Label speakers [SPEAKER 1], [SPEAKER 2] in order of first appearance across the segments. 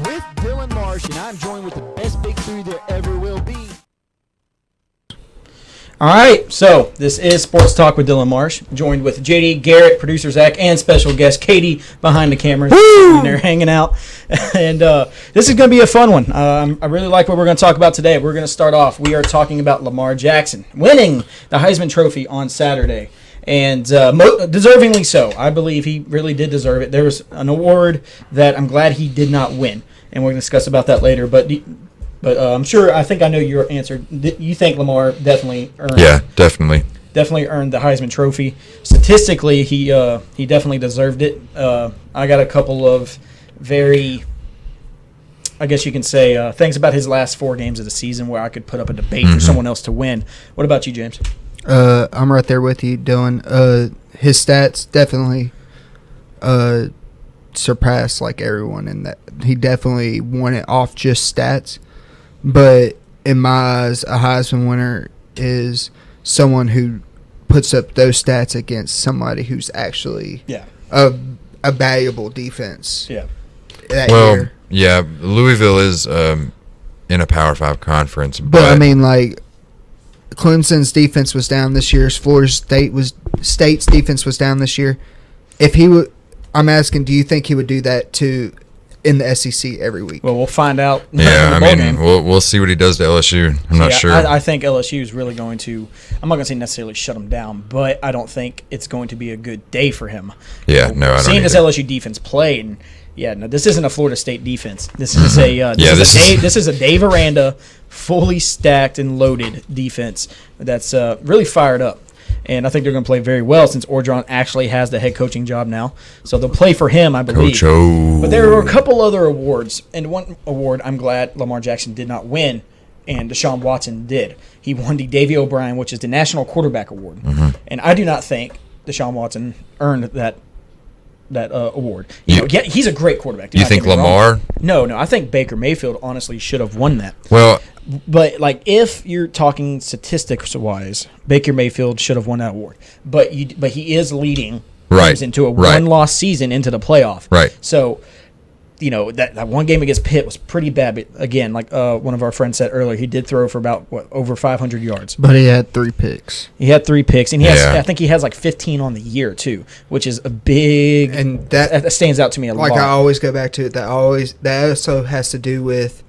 [SPEAKER 1] with Dylan Marsh, and I'm joined with the best big three there ever will be.
[SPEAKER 2] All right, so this is Sports Talk with Dylan Marsh, joined with JD, Garrett, producer Zach, and special guest Katie behind the camera. They're hanging out, and this is going to be a fun one. I really like what we're going to talk about today. We're going to start off. We are talking about Lamar Jackson winning the Heisman Trophy on Saturday, and deservingly so. I believe he really did deserve it. There was an award that I'm glad he did not win, and we're going to discuss about that later, but I'm sure, I think I know your answer. You think Lamar definitely earned Definitely earned the Heisman Trophy. Statistically, he definitely deserved it. I got a couple of very, I guess you can say, things about his last 4 games of the season where I could put up a debate for someone else to win. What about you, James?
[SPEAKER 3] I'm right there with you, Dylan. His stats definitely surpassed like everyone in that. He definitely won it off just stats. But in my eyes, a Heisman winner is someone who puts up those stats against somebody who's actually a valuable defense.
[SPEAKER 4] Yeah.
[SPEAKER 3] That year.
[SPEAKER 4] Yeah, Louisville is in a Power 5 conference.
[SPEAKER 3] But I mean, like, Clemson's defense was down this year. Florida State's defense was down this year. If he would, I'm asking, do you think he would do that in the SEC every week?
[SPEAKER 2] Well, we'll find out.
[SPEAKER 4] Yeah, I mean, we'll see what he does to LSU. I'm not sure.
[SPEAKER 2] I think LSU is really going to, I'm not going to say necessarily shut him down, but I don't think it's going to be a good day for him.
[SPEAKER 4] Yeah, I don't
[SPEAKER 2] Seeing this LSU defense play, and this isn't a Florida State defense. This is this is a Dave Aranda, fully stacked and loaded defense that's really fired up. And I think they're going to play very well since Orgeron actually has the head coaching job now. So they'll play for him, I believe.
[SPEAKER 4] Coach O.
[SPEAKER 2] But there were a couple other awards. And one award I'm glad Lamar Jackson did not win, and Deshaun Watson did. He won the Davey O'Brien, which is the National Quarterback Award. And I do not think Deshaun Watson earned that award. He's a great quarterback.
[SPEAKER 4] You think Lamar?
[SPEAKER 2] No. I think Baker Mayfield honestly should have won that.
[SPEAKER 4] Well,
[SPEAKER 2] but like if you're talking statistics wise, Baker Mayfield should have won that award. But he is leading teams into a one-loss season into the playoff.
[SPEAKER 4] Right.
[SPEAKER 2] So, that one game against Pitt was pretty bad. But again, like one of our friends said earlier, he did throw for about over 500 yards.
[SPEAKER 3] But he had 3 picks.
[SPEAKER 2] And I think he has like 15 on the year too, which is a big, and that stands out to me a lot.
[SPEAKER 3] Like I always go back to it. That also has to do with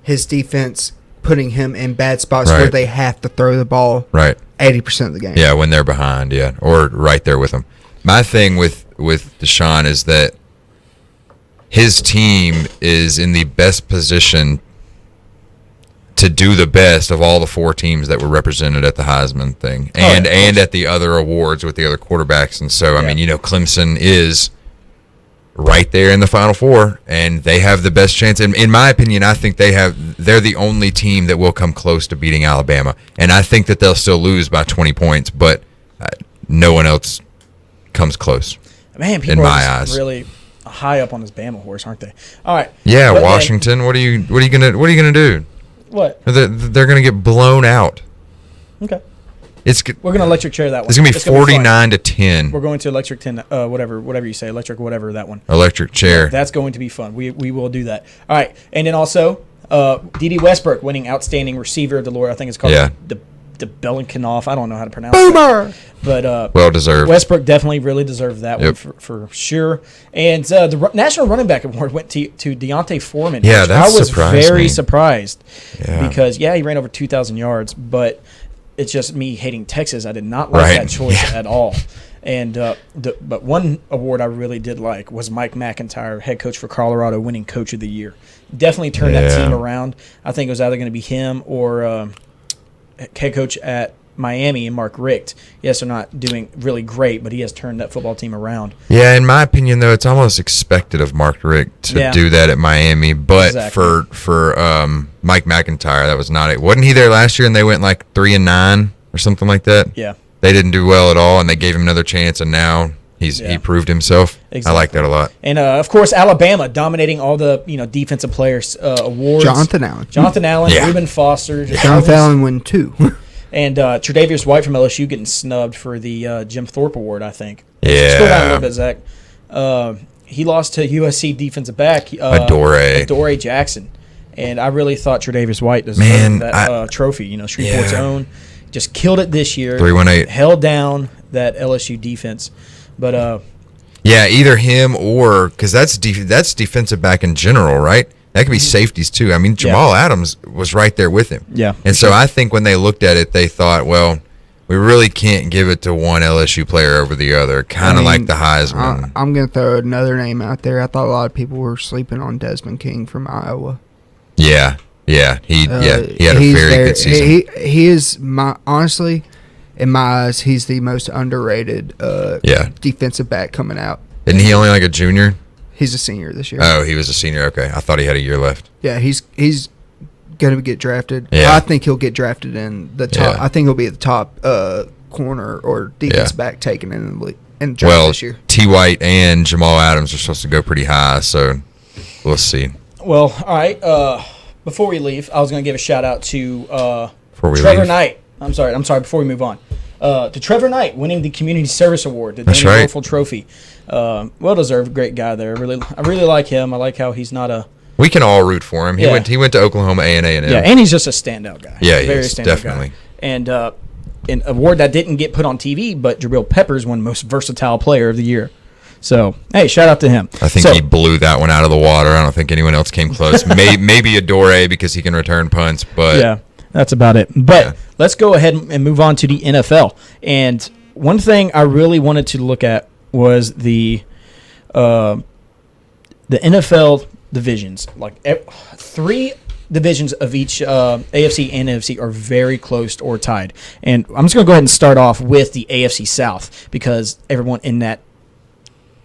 [SPEAKER 3] his defense putting him in bad spots where they have to throw the ball 80% of the game.
[SPEAKER 4] Yeah, when they're behind, or right there with them. My thing with Deshaun is that his team is in the best position to do the best of all the 4 teams that were represented at the Heisman thing and at the other awards with the other quarterbacks. And so, I mean, Clemson is right there in the Final Four, and they have the best chance. And in my opinion, I think they're the only team that will come close to beating Alabama. And I think that they'll still lose by 20 points, but no one else comes close.
[SPEAKER 2] Man, people are really high up on this Bama horse, aren't they? All right.
[SPEAKER 4] Yeah, Washington. What are you gonna do?
[SPEAKER 2] What?
[SPEAKER 4] They're gonna get blown out.
[SPEAKER 2] Okay. We're gonna electric chair that one.
[SPEAKER 4] It's gonna be 49-10.
[SPEAKER 2] We're going to electric 10. Whatever you say, electric whatever that one.
[SPEAKER 4] Electric chair.
[SPEAKER 2] Yeah, that's going to be fun. We will do that. All right, and then also D.D. Westbrook winning outstanding receiver of the Lord. I think it's called the Belinkinoff. I don't know how to pronounce it. But
[SPEAKER 4] well deserved.
[SPEAKER 2] Westbrook definitely really deserved that one for sure. And the National Running Back Award went to Deontay Foreman.
[SPEAKER 4] Yeah, that
[SPEAKER 2] surprised me. I was very surprised because he ran over 2,000 yards, but it's just me hating Texas. I did not like that choice at all. And but one award I really did like was Mike McIntyre, head coach for Colorado, winning Coach of the Year. Definitely turned that team around. I think it was either going to be him or head coach at Miami and Mark Richt. Yes, they're not doing really great, but he has turned that football team around.
[SPEAKER 4] Yeah, in my opinion, though, it's almost expected of Mark Richt to do that at Miami. But for Mike McIntyre, that was not it. Wasn't he there last year and they went like 3-9 or something like that?
[SPEAKER 2] Yeah.
[SPEAKER 4] They didn't do well at all, and they gave him another chance, and now he proved himself. Exactly. I like that a lot.
[SPEAKER 2] And of course, Alabama dominating all the defensive players awards.
[SPEAKER 3] Jonathan Allen,
[SPEAKER 2] Reuben Foster.
[SPEAKER 3] Jonathan Allen won 2.
[SPEAKER 2] And Tre'Davious White from LSU getting snubbed for the Jim Thorpe Award, I think.
[SPEAKER 4] Yeah.
[SPEAKER 2] Scroll down a little bit, Zach. he lost to USC defensive back
[SPEAKER 4] Adoree
[SPEAKER 2] Jackson, and I really thought Tre'Davious White deserved that trophy. Shreveport's own, just killed it this year.
[SPEAKER 4] 318
[SPEAKER 2] held down that LSU defense, but
[SPEAKER 4] either him or because that's defensive back in general, right? That could be safeties too. I mean, Jamal Adams was right there with him.
[SPEAKER 2] Yeah,
[SPEAKER 4] and so I think when they looked at it, they thought, well, we really can't give it to one LSU player over the other, kind of like the Heisman.
[SPEAKER 3] I'm going to throw another name out there. I thought a lot of people were sleeping on Desmond King from Iowa.
[SPEAKER 4] He had a very good season.
[SPEAKER 3] He is, honestly, in my eyes, he's the most underrated defensive back coming out.
[SPEAKER 4] Isn't he only like a junior?
[SPEAKER 3] He's a senior this year.
[SPEAKER 4] Oh, he was a senior. Okay, I thought he had a year left.
[SPEAKER 3] Yeah, he's going to get drafted.
[SPEAKER 4] Yeah.
[SPEAKER 3] I think he'll get drafted in the top.
[SPEAKER 4] Yeah.
[SPEAKER 3] I think he'll be at the top corner or defense back taken in the draft this year.
[SPEAKER 4] T. White and Jamal Adams are supposed to go pretty high, so we'll see.
[SPEAKER 2] Well, all right. Before we leave, I was going to give a shout out to
[SPEAKER 4] Trevor
[SPEAKER 2] Knight. I'm sorry. Before we move on, to Trevor Knight winning the Community Service Award, the Danny Werfel Trophy. Well deserved, great guy there. I really like him. I like how he's not a.
[SPEAKER 4] We can all root for him. He went to Oklahoma A&M.
[SPEAKER 2] Yeah, and he's just a standout guy.
[SPEAKER 4] Yeah, he is, definitely.
[SPEAKER 2] Guy. And an award that didn't get put on TV, but Jabril Peppers won Most Versatile Player of the Year. So, hey, shout out to him.
[SPEAKER 4] I think he blew that one out of the water. I don't think anyone else came close. Maybe Adoree because he can return punts, but
[SPEAKER 2] yeah, that's about it. But let's go ahead and move on to the NFL. And one thing I really wanted to look at was the NFL divisions. Like 3 divisions of each AFC and NFC are very close or tied. And I'm just going to go ahead and start off with the AFC South because everyone in that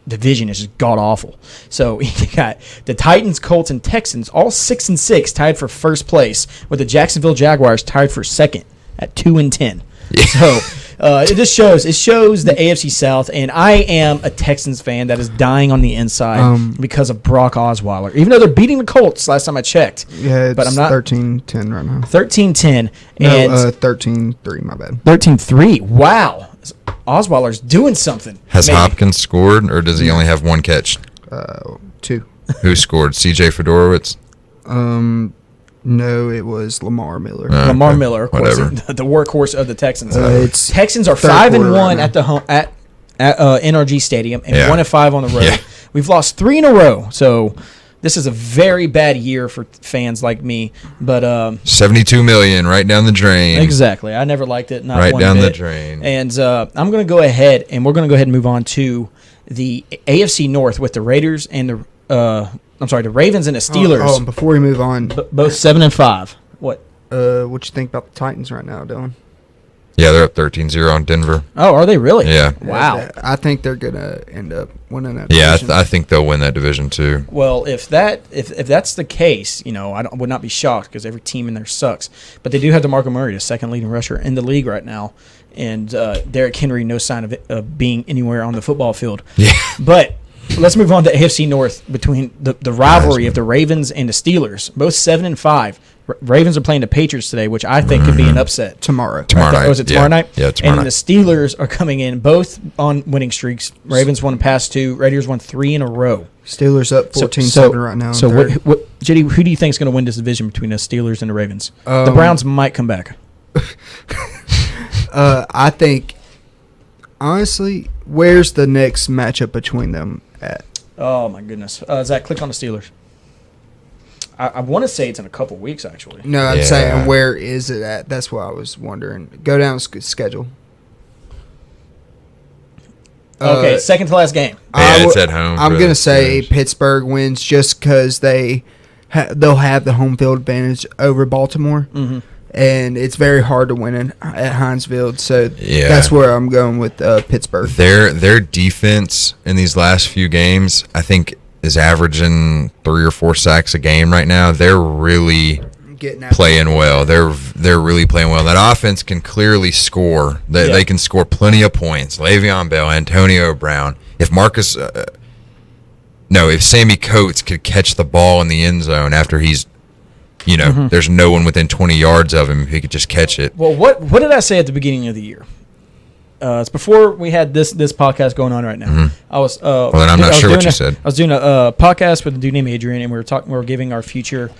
[SPEAKER 2] division is just god awful. So you got the Titans, Colts, and Texans all 6-6 tied for first place, with the Jacksonville Jaguars tied for second at 2-10. Yeah. So it just shows the AFC South, and I am a Texans fan that is dying on the inside because of Brock Osweiler. Even though they're beating the Colts last time I checked.
[SPEAKER 3] Yeah, it's
[SPEAKER 2] but I'm not
[SPEAKER 3] 13-10 right now.
[SPEAKER 2] 13-10.
[SPEAKER 3] No, 13-3, my bad.
[SPEAKER 2] 13-3. Wow. Osweiler's doing something.
[SPEAKER 4] Has Hopkins scored, or does he only have one catch?
[SPEAKER 3] 2.
[SPEAKER 4] Who scored? C.J. Fedorowicz?
[SPEAKER 3] No, it was Lamar Miller.
[SPEAKER 2] Lamar Miller, of course, the workhorse of the Texans. Texans are 5-1 at the home at NRG Stadium and 1-5 on the road. Yeah. We've lost 3 in a row, so this is a very bad year for fans like me. But
[SPEAKER 4] $72 million right down the drain.
[SPEAKER 2] Exactly, I never liked it. Not
[SPEAKER 4] right
[SPEAKER 2] one
[SPEAKER 4] down
[SPEAKER 2] bit.
[SPEAKER 4] the drain.
[SPEAKER 2] And I'm going to go ahead, and we're going to go ahead and move on to the AFC North with the Raiders and the Ravens and the Steelers.
[SPEAKER 3] Oh, and before we move on,
[SPEAKER 2] both 7-5. What?
[SPEAKER 3] What you think about the Titans right now, Dylan?
[SPEAKER 4] Yeah, they're up 13-0 on Denver.
[SPEAKER 2] Oh, are they really?
[SPEAKER 4] Yeah.
[SPEAKER 2] Wow.
[SPEAKER 3] I think they're gonna end up winning that.
[SPEAKER 4] Yeah,
[SPEAKER 3] division.
[SPEAKER 4] I think they'll win that division too.
[SPEAKER 2] Well, if that's the case, I would not be shocked because every team in there sucks. But they do have DeMarco Murray, the second leading rusher in the league right now, and Derrick Henry, no sign of being anywhere on the football field.
[SPEAKER 4] Yeah.
[SPEAKER 2] But let's move on to AFC North between the rivalry of the Ravens and the Steelers. Both 7-5. Ravens are playing the Patriots today, which I think could be an upset.
[SPEAKER 3] Tomorrow
[SPEAKER 4] night.
[SPEAKER 2] Was it tomorrow night?
[SPEAKER 4] Yeah, tomorrow
[SPEAKER 2] night. And the Steelers are coming in both on winning streaks. Ravens won past 2. Raiders won 3 in a row.
[SPEAKER 3] Steelers up 14-7 right now.
[SPEAKER 2] So, JD, who do you think is going to win this division between the Steelers and the Ravens? The Browns might come back.
[SPEAKER 3] I think, honestly, where's the next matchup between them at?
[SPEAKER 2] Oh, my goodness. Zach, click on the Steelers. I want to say it's in a couple weeks, actually.
[SPEAKER 3] No, I'm saying where is it at? That's what I was wondering. Go down schedule.
[SPEAKER 2] Okay, second to last game.
[SPEAKER 4] Yeah, it's at home.
[SPEAKER 3] I'm going to say Pittsburgh wins just because they'll have the home field advantage over Baltimore. Mm-hmm. And it's very hard to win at Heinz Field, so that's where I'm going with Pittsburgh.
[SPEAKER 4] Their defense in these last few games, I think, is averaging 3 or 4 sacks a game right now. They're really playing well. They're really playing well. That offense can clearly score. They can score plenty of points. Le'Veon Bell, Antonio Brown. If Sammy Coates could catch the ball in the end zone after he's there's no one within 20 yards of him. He could just catch it.
[SPEAKER 2] Well, what did I say at the beginning of the year? It's before we had this podcast going on right now.
[SPEAKER 4] Mm-hmm.
[SPEAKER 2] I was.
[SPEAKER 4] Well, then I'm not sure what you said.
[SPEAKER 2] I was doing a podcast with a dude named Adrian, and we were giving our future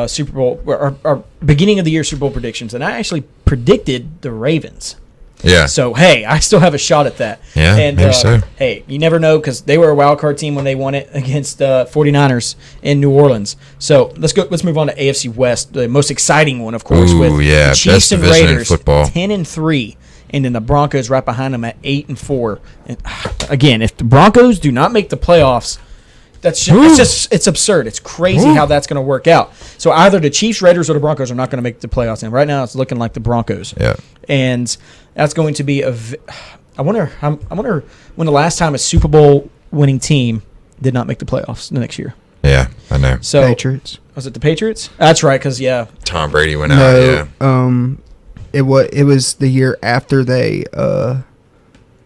[SPEAKER 2] Super Bowl, our beginning of the year Super Bowl predictions, and I actually predicted the Ravens.
[SPEAKER 4] Yeah.
[SPEAKER 2] So, hey, I still have a shot at that.
[SPEAKER 4] Yeah,
[SPEAKER 2] and,
[SPEAKER 4] maybe so.
[SPEAKER 2] Hey, you never know because they were a wild card team when they won it against 49ers in New Orleans. So, let's move on to AFC West, the most exciting one, of course, with the Chiefs
[SPEAKER 4] best
[SPEAKER 2] and
[SPEAKER 4] division in
[SPEAKER 2] Raiders,
[SPEAKER 4] football.
[SPEAKER 2] 10-3, and then the Broncos right behind them at 8-4. And, again, if the Broncos do not make the playoffs, it's absurd. It's crazy how that's going to work out. So either the Chiefs, Raiders, or the Broncos are not going to make the playoffs. And right now, it's looking like the Broncos.
[SPEAKER 4] Yeah.
[SPEAKER 2] And that's going to be I wonder when the last time a Super Bowl winning team did not make the playoffs the next year.
[SPEAKER 4] Yeah, I know.
[SPEAKER 2] So
[SPEAKER 3] Patriots.
[SPEAKER 2] Was it the Patriots? That's right, because
[SPEAKER 4] Tom Brady went out.
[SPEAKER 3] No, it was the year after they,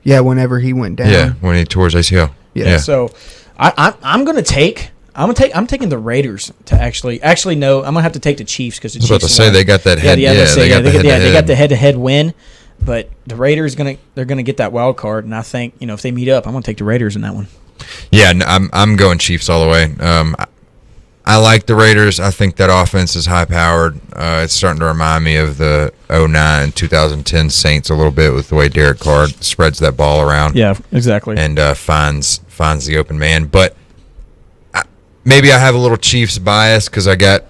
[SPEAKER 3] whenever he went down.
[SPEAKER 4] Yeah, when he tore his ACL.
[SPEAKER 3] Yeah.
[SPEAKER 2] So I'm taking the Raiders to actually no. I'm gonna have to take the Chiefs because the Chiefs.
[SPEAKER 4] I was about to say they got that head.
[SPEAKER 2] They got the head-to-head win, but the Raiders they're gonna get that wild card, and I think if they meet up, I'm gonna take the Raiders in that one.
[SPEAKER 4] Yeah, I'm going Chiefs all the way. I like the Raiders. I think that offense is high-powered. It's starting to remind me of the 2009, 2010 Saints a little bit with the way Derek Carr spreads that ball around.
[SPEAKER 2] Yeah, exactly.
[SPEAKER 4] And finds the open man. But maybe I have a little Chiefs bias because I got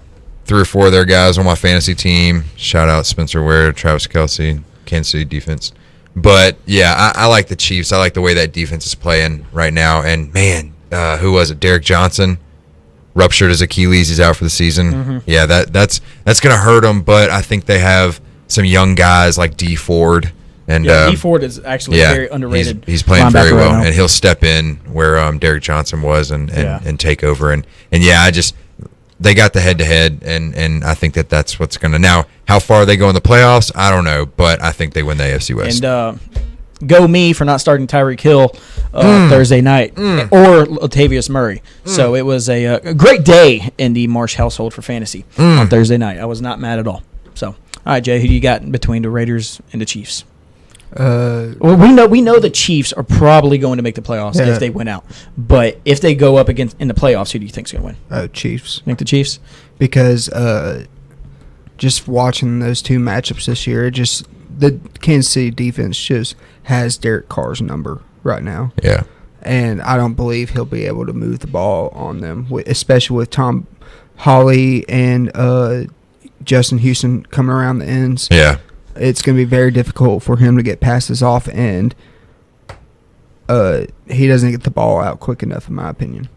[SPEAKER 4] 3 or 4 of their guys on my fantasy team. Shout out Spencer Ware, Travis Kelce, Kansas City defense. But, yeah, I like the Chiefs. I like the way that defense is playing right now. And, man, who was it? Derek Johnson ruptured his Achilles. He's out for the season. Mm-hmm. Yeah, that's going to hurt them. But I think they have some young guys like D Ford. And
[SPEAKER 2] D Ford is actually very underrated.
[SPEAKER 4] He's playing very well, and he'll step in where Derek Johnson was and take over. And they got the head-to-head, and I think that's what's going to – now, how far they go in the playoffs, I don't know, but I think they win the AFC West.
[SPEAKER 2] And go me for not starting Tyreek Hill Thursday night or Latavius Murray. So it was a great day in the Marsh household for fantasy on Thursday night. I was not mad at all. So, all right, Jay, who do you got in between the Raiders and the Chiefs? Well, we know the Chiefs are probably going to make the playoffs if they win out. But if they go up against in the playoffs, who do you think is going to win?
[SPEAKER 3] Chiefs.
[SPEAKER 2] Think the Chiefs?
[SPEAKER 3] Because just watching those two matchups this year, the Kansas City defense just has Derek Carr's number right now.
[SPEAKER 4] Yeah.
[SPEAKER 3] And I don't believe he'll be able to move the ball on them, especially with Tom Hawley and Justin Houston coming around the ends.
[SPEAKER 4] Yeah.
[SPEAKER 3] It's going to be very difficult for him to get passes off, and he doesn't get the ball out quick enough, in my opinion.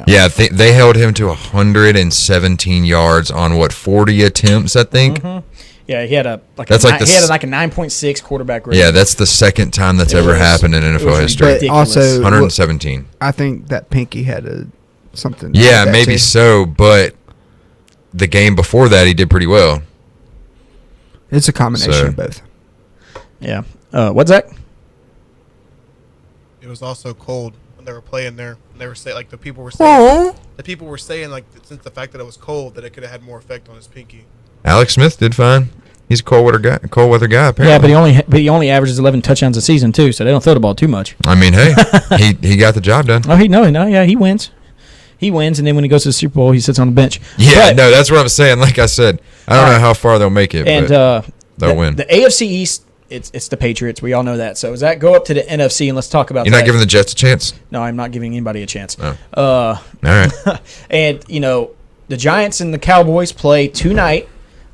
[SPEAKER 4] Yeah, they held him to 117 yards on 40 attempts, I think.
[SPEAKER 2] Mm-hmm. Yeah, he had a 9.6 quarterback rating.
[SPEAKER 4] Yeah, that's the second time that's ever happened in NFL history.
[SPEAKER 3] But also
[SPEAKER 4] 117.
[SPEAKER 3] I think that Pinky had something.
[SPEAKER 4] Yeah,
[SPEAKER 3] like
[SPEAKER 4] maybe
[SPEAKER 3] too.
[SPEAKER 4] so, but the game before that he did pretty well.
[SPEAKER 3] It's a combination of both.
[SPEAKER 2] Yeah. What's that?
[SPEAKER 5] It was also cold when they were playing there. And they were saying, the people were saying, since the fact that it was cold, that it could have had more effect on his pinky.
[SPEAKER 4] Alex Smith did fine. He's a cold weather guy. Apparently.
[SPEAKER 2] Yeah, but he only averages 11 touchdowns a season too, so they don't throw the ball too much.
[SPEAKER 4] I mean, hey, he got the job done.
[SPEAKER 2] Oh, he wins. He wins, and then when he goes to the Super Bowl, he sits on the bench.
[SPEAKER 4] Yeah, no, that's what I'm saying. Like I said, I don't know how far they'll make it, but they'll win.
[SPEAKER 2] The AFC East, it's the Patriots. We all know that. So, does that go up to the NFC, and let's talk about that.
[SPEAKER 4] You're not giving the Jets a chance?
[SPEAKER 2] No, I'm not giving anybody a chance.
[SPEAKER 4] Oh. All right.
[SPEAKER 2] And, the Giants and the Cowboys play tonight.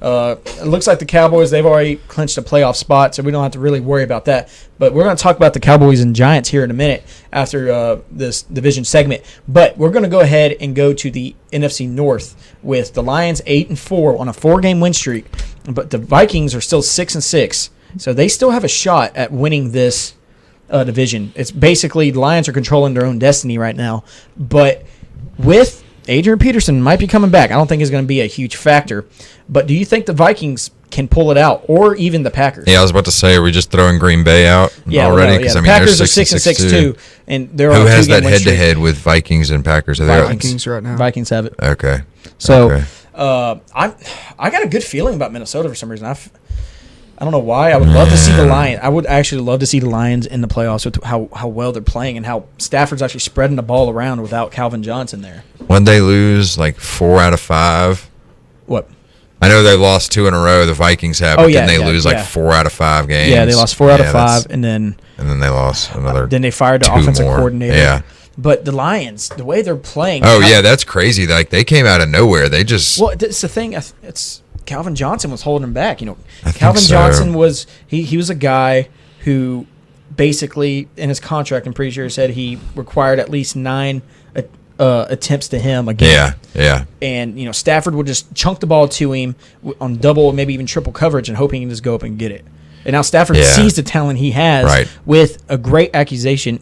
[SPEAKER 2] It looks like the Cowboys, they've already clinched a playoff spot, so we don't have to really worry about that. But we're going to talk about the Cowboys and Giants here in a minute after this division segment. But we're going to go ahead and go to the NFC North with the Lions 8-4 on a 4-game win streak. But the Vikings are still 6-6, so they still have a shot at winning this division. It's basically the Lions are controlling their own destiny right now. But with Adrian Peterson might be coming back. I don't think it's going to be a huge factor. But do you think the Vikings can pull it out, or even the Packers?
[SPEAKER 4] Yeah, I was about to say, are we just throwing Green Bay out already?
[SPEAKER 2] Because the Packers are 6-6 too, and they're
[SPEAKER 4] who has that head-to-head with Vikings and Packers?
[SPEAKER 3] Vikings right now.
[SPEAKER 2] Vikings have it.
[SPEAKER 4] Okay.
[SPEAKER 2] So I got a good feeling about Minnesota for some reason. I don't know why. I would love to see the Lions. I would actually love to see the Lions in the playoffs with how well they're playing and how Stafford's actually spreading the ball around without Calvin Johnson there.
[SPEAKER 4] When they lose like 4 out of 5.
[SPEAKER 2] What?
[SPEAKER 4] I know they lost 2 in a row. The Vikings have, but then they lose like 4 out of 5 games.
[SPEAKER 2] Yeah, they lost 4 out of 5, and then
[SPEAKER 4] they lost another.
[SPEAKER 2] Then they fired the
[SPEAKER 4] 2
[SPEAKER 2] offensive
[SPEAKER 4] more.
[SPEAKER 2] coordinator.
[SPEAKER 4] Yeah.
[SPEAKER 2] But the Lions, the way they're playing.
[SPEAKER 4] Oh yeah, that's crazy. Like they came out of nowhere. They just.
[SPEAKER 2] Well, it's the thing. It's Calvin Johnson was holding him back.
[SPEAKER 4] I
[SPEAKER 2] Calvin
[SPEAKER 4] think so.
[SPEAKER 2] Johnson was he was a guy who basically in his contract, I'm pretty sure, said he required at least 9 attempts to him a game.
[SPEAKER 4] Yeah.
[SPEAKER 2] And Stafford would just chunk the ball to him on double, maybe even triple coverage, and hoping he can just go up and get it. And now Stafford sees the talent he has with a great accusation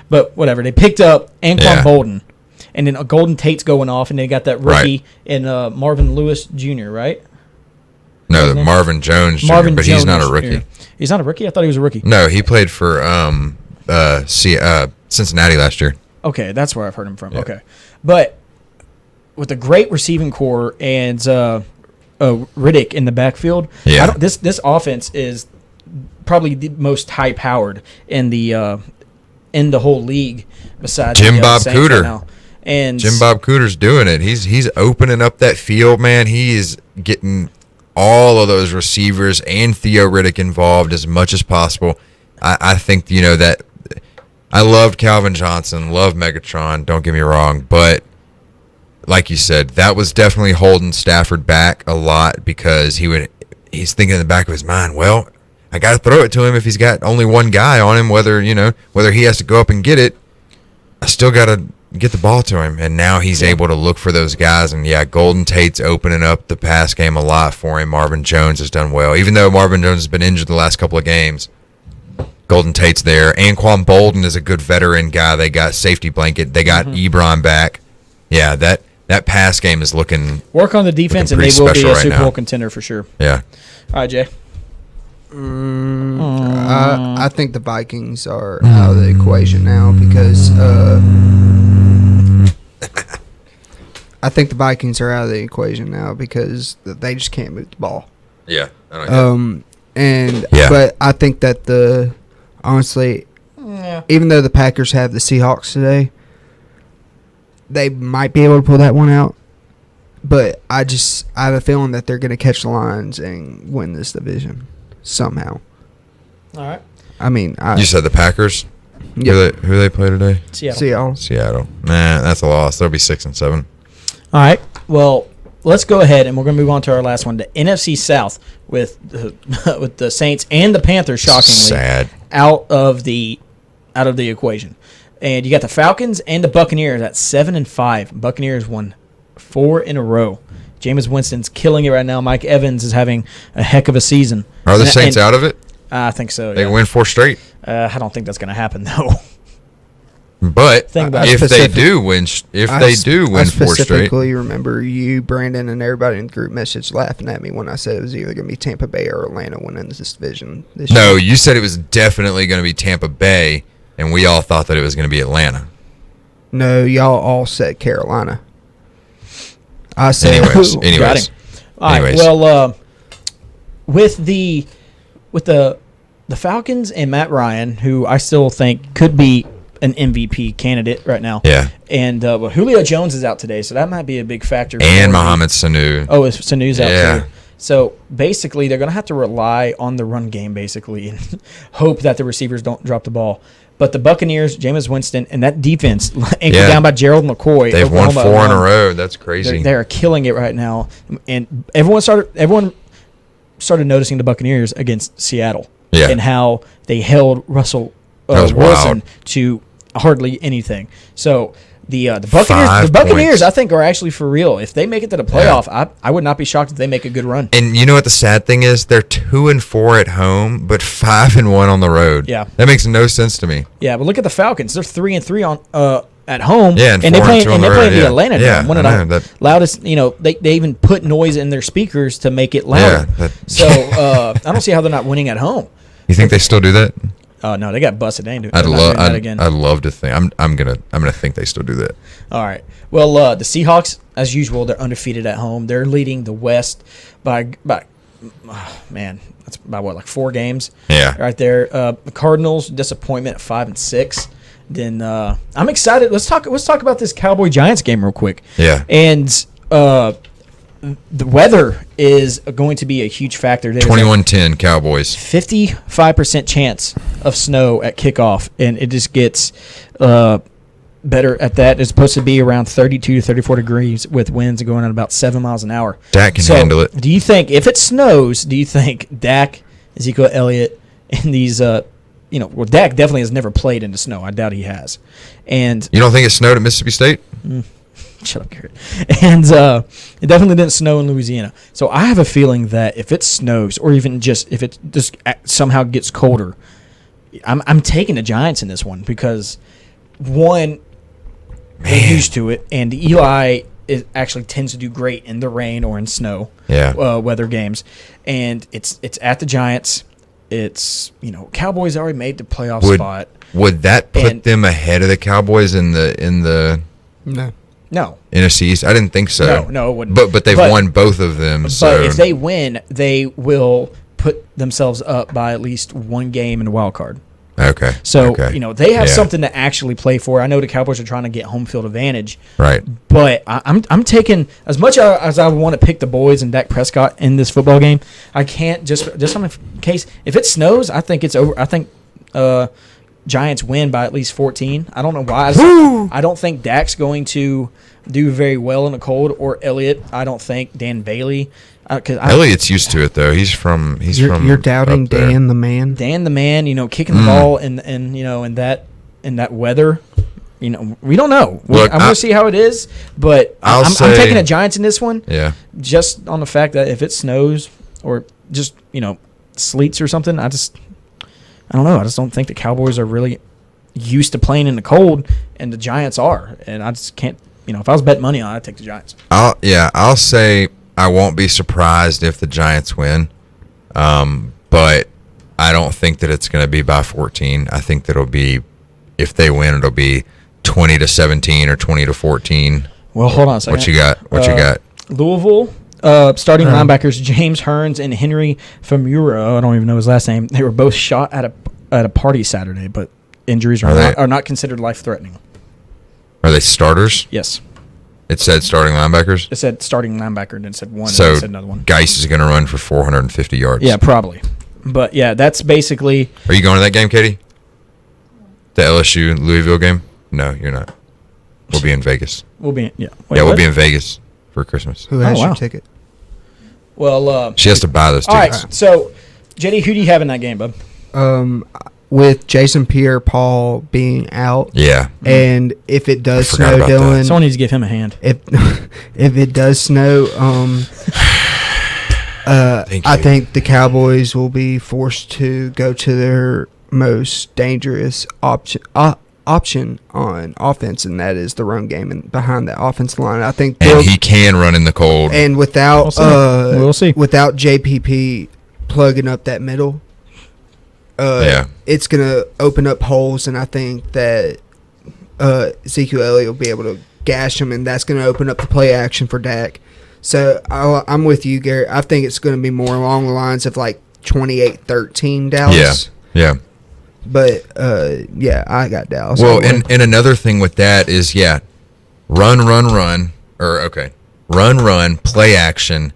[SPEAKER 2] but whatever. They picked up Anquan Bolden, and then Golden Tate's going off, and they got that rookie in Marvin Lewis Jr., right?
[SPEAKER 4] No, Marvin Jones Jr.,
[SPEAKER 2] Marvin
[SPEAKER 4] but
[SPEAKER 2] Jones
[SPEAKER 4] he's not a
[SPEAKER 2] Jr.
[SPEAKER 4] rookie.
[SPEAKER 2] He's not a rookie? I thought he was a rookie.
[SPEAKER 4] No, he played for Cincinnati last year.
[SPEAKER 2] Okay, that's where I've heard him from. Yeah. Okay. But with a great receiving core and Riddick in the backfield, this offense is probably the most high-powered in the whole league besides
[SPEAKER 4] Jim Bob
[SPEAKER 2] Saints
[SPEAKER 4] Cooter.
[SPEAKER 2] right now. And
[SPEAKER 4] Jim Bob Cooter's doing it. He's opening up that field, man. He is getting all of those receivers and Theo Riddick involved as much as possible. I think that I loved Calvin Johnson, loved Megatron. Don't get me wrong, but like you said, that was definitely holding Stafford back a lot because he's thinking in the back of his mind, well, I got to throw it to him if he's got only one guy on him, whether he has to go up and get it. I still got to get the ball to him, and now he's able to look for those guys. And Golden Tate's opening up the pass game a lot for him. Marvin Jones has done well, even though Marvin Jones has been injured the last couple of games. Golden Tate's there. Anquan Bolden is a good veteran guy. They got safety blanket. They got Ebron back. Yeah, that pass game is looking.
[SPEAKER 2] Work on the defense, and they will be a Super Bowl contender for sure.
[SPEAKER 4] Yeah.
[SPEAKER 2] All right, Jay.
[SPEAKER 3] I think the Vikings are out of the equation now because they just can't move the ball.
[SPEAKER 4] Yeah.
[SPEAKER 3] But I think that honestly, even though the Packers have the Seahawks today, they might be able to pull that one out. But I have a feeling that they're going to catch the Lions and win this division somehow.
[SPEAKER 2] All right.
[SPEAKER 3] I mean,
[SPEAKER 4] you said the Packers.
[SPEAKER 3] Yep.
[SPEAKER 4] Who they play today?
[SPEAKER 3] Seattle.
[SPEAKER 4] Nah, that's a loss. They'll be 6-7.
[SPEAKER 2] All right. Well, let's go ahead and we're going to move on to our last one, the NFC South, with the Saints and the Panthers, shockingly, out of the equation. And you got the Falcons and the Buccaneers at 7-5. Buccaneers won 4 in a row. Jameis Winston's killing it right now. Mike Evans is having a heck of a season.
[SPEAKER 4] Are the Saints out of it?
[SPEAKER 2] I think so.
[SPEAKER 4] They can win 4 straight.
[SPEAKER 2] I don't think that's going to happen though.
[SPEAKER 4] But if they do win 4 straight,
[SPEAKER 3] I specifically remember you, Brandon, and everybody in the group message laughing at me when I said it was either going to be Tampa Bay or Atlanta winning this division this year.
[SPEAKER 4] No, you said it was definitely going to be Tampa Bay, and we all thought that it was going to be Atlanta.
[SPEAKER 3] No, y'all all said Carolina. I said
[SPEAKER 4] anyways.
[SPEAKER 2] All right. Well, with the Falcons and Matt Ryan, who I still think could be an MVP candidate right now.
[SPEAKER 4] Yeah.
[SPEAKER 2] And Julio Jones is out today, so that might be a big factor.
[SPEAKER 4] And Mohamed Sanu.
[SPEAKER 2] Oh, Sanu's out too. So basically, they're going to have to rely on the run game, basically, and hope that the receivers don't drop the ball. But the Buccaneers, Jameis Winston, and that defense, anchored down by Gerald McCoy.
[SPEAKER 4] They've won 4 in a row. That's crazy.
[SPEAKER 2] They're killing it right now. And everyone started noticing the Buccaneers against Seattle and how they held Russell Wilson to hardly anything. So the Buccaneers, I think, are actually for real. If they make it to the playoff, I would not be shocked if they make a good run.
[SPEAKER 4] And you know what the sad thing is? They're 2-4 at home, but 5-1 on the road.
[SPEAKER 2] Yeah,
[SPEAKER 4] that makes no sense to me.
[SPEAKER 2] Yeah, but look at the Falcons. They're 3-3 on at home.
[SPEAKER 4] Yeah,
[SPEAKER 2] and they play the Atlanta Dome. One of
[SPEAKER 4] the
[SPEAKER 2] loudest. They even put noise in their speakers to make it louder. Yeah, so I don't see how they're not winning at home.
[SPEAKER 4] You think they still do that?
[SPEAKER 2] No, they got busted. They ain't doing
[SPEAKER 4] I'd
[SPEAKER 2] that
[SPEAKER 4] love to think. I'm gonna think they still do that.
[SPEAKER 2] All right. Well, the Seahawks, as usual, they're undefeated at home. They're leading the West by man, that's about what, like 4 games.
[SPEAKER 4] Yeah.
[SPEAKER 2] Right there. The Cardinals disappointment at 5-6. Then I'm excited. Let's talk about this Cowboy Giants game real quick.
[SPEAKER 4] Yeah.
[SPEAKER 2] And the weather is going to be a huge factor. There's
[SPEAKER 4] 21-10 Cowboys.
[SPEAKER 2] 55% chance of snow at kickoff, and it just gets better at that. It's supposed to be around 32 to 34 degrees with winds going at about 7 miles an hour.
[SPEAKER 4] Dak can handle it.
[SPEAKER 2] Do you think, if it snows, do you think Dak, Ezekiel Elliott, and these, well, Dak definitely has never played in the snow. I doubt he has. And
[SPEAKER 4] You don't think it snowed at Mississippi State?
[SPEAKER 2] shut up, Garrett. And it definitely didn't snow in Louisiana. So I have a feeling that if it snows, or even just if it just somehow gets colder, I'm taking the Giants in this one because, one, they're used to it, and Eli actually tends to do great in the rain or in snow weather games. And it's at the Giants. It's, Cowboys already made the playoff spot.
[SPEAKER 4] Would that put them ahead of the Cowboys in the
[SPEAKER 3] No.
[SPEAKER 4] NFC East? I didn't think so.
[SPEAKER 2] No, it wouldn't.
[SPEAKER 4] But they've won both of them.
[SPEAKER 2] But if they win, they will put themselves up by at least one game in the wild card.
[SPEAKER 4] Okay.
[SPEAKER 2] So,
[SPEAKER 4] okay.
[SPEAKER 2] They have something to actually play for. I know the Cowboys are trying to get home field advantage.
[SPEAKER 4] Right.
[SPEAKER 2] But I'm taking, as much as I want to pick the boys and Dak Prescott in this football game, I can't just on the case. If it snows, I think it's over. I think Giants win by at least 14. I don't know why. I don't think Dak's going to do very well in the cold, or Elliott. I don't think Dan Bailey.
[SPEAKER 4] Elliott's used to it though. You're
[SPEAKER 3] doubting Dan the man.
[SPEAKER 2] Dan the man, kicking the ball in that weather. We don't know.
[SPEAKER 4] Look,
[SPEAKER 2] I'm going to see how it is, but I'm taking the Giants in this one.
[SPEAKER 4] Yeah.
[SPEAKER 2] Just on the fact that if it snows or just sleets or something, I don't know. I just don't think the Cowboys are really used to playing in the cold, and the Giants are. And I just can't. If I was betting money on it, I'd take the Giants.
[SPEAKER 4] I'll say I won't be surprised if the Giants win, but I don't think that it's going to be by 14. I think that it'll be, if they win, it'll be 20-17 or 20-14.
[SPEAKER 2] Well, hold on a second.
[SPEAKER 4] What you got?
[SPEAKER 2] Louisville. Starting linebackers James Hearns and Henry Famura. I don't even know his last name. They were both shot at a party Saturday, but injuries are not considered life-threatening.
[SPEAKER 4] Are they starters?
[SPEAKER 2] Yes.
[SPEAKER 4] It said starting linebackers?
[SPEAKER 2] It said starting linebacker, and it said one,
[SPEAKER 4] so
[SPEAKER 2] and it said another one.
[SPEAKER 4] Geis is going to run for 450 yards.
[SPEAKER 2] Yeah, probably. But, yeah, that's basically...
[SPEAKER 4] Are you going to that game, Katie? The LSU Louisville game? No, you're not. We'll be in Vegas.
[SPEAKER 2] We'll be
[SPEAKER 4] we'll be in Vegas for Christmas.
[SPEAKER 3] Who has your ticket?
[SPEAKER 2] Well,
[SPEAKER 4] she has to buy those tickets.
[SPEAKER 2] All right, so, JD, who do you have in that game, bub?
[SPEAKER 3] With Jason Pierre-Paul being out.
[SPEAKER 4] Yeah.
[SPEAKER 3] And if it does snow, Dylan.
[SPEAKER 2] Someone needs to give him a hand.
[SPEAKER 3] If it does snow, I think the Cowboys will be forced to go to their most dangerous option on offense, and that is the run game and behind that offensive line. I think
[SPEAKER 4] he can run in the cold.
[SPEAKER 3] And without
[SPEAKER 2] we'll see.
[SPEAKER 3] Without JPP plugging up that middle, it's gonna open up holes, and I think that Ezekiel Elliott will be able to gash him, and that's gonna open up the play action for Dak. So I'm with you, Garrett. I think it's going to be more along the lines of like 28-13 Dallas.
[SPEAKER 4] Yeah.
[SPEAKER 3] But, I got Dallas.
[SPEAKER 4] Well, and another thing with that is, run, play action.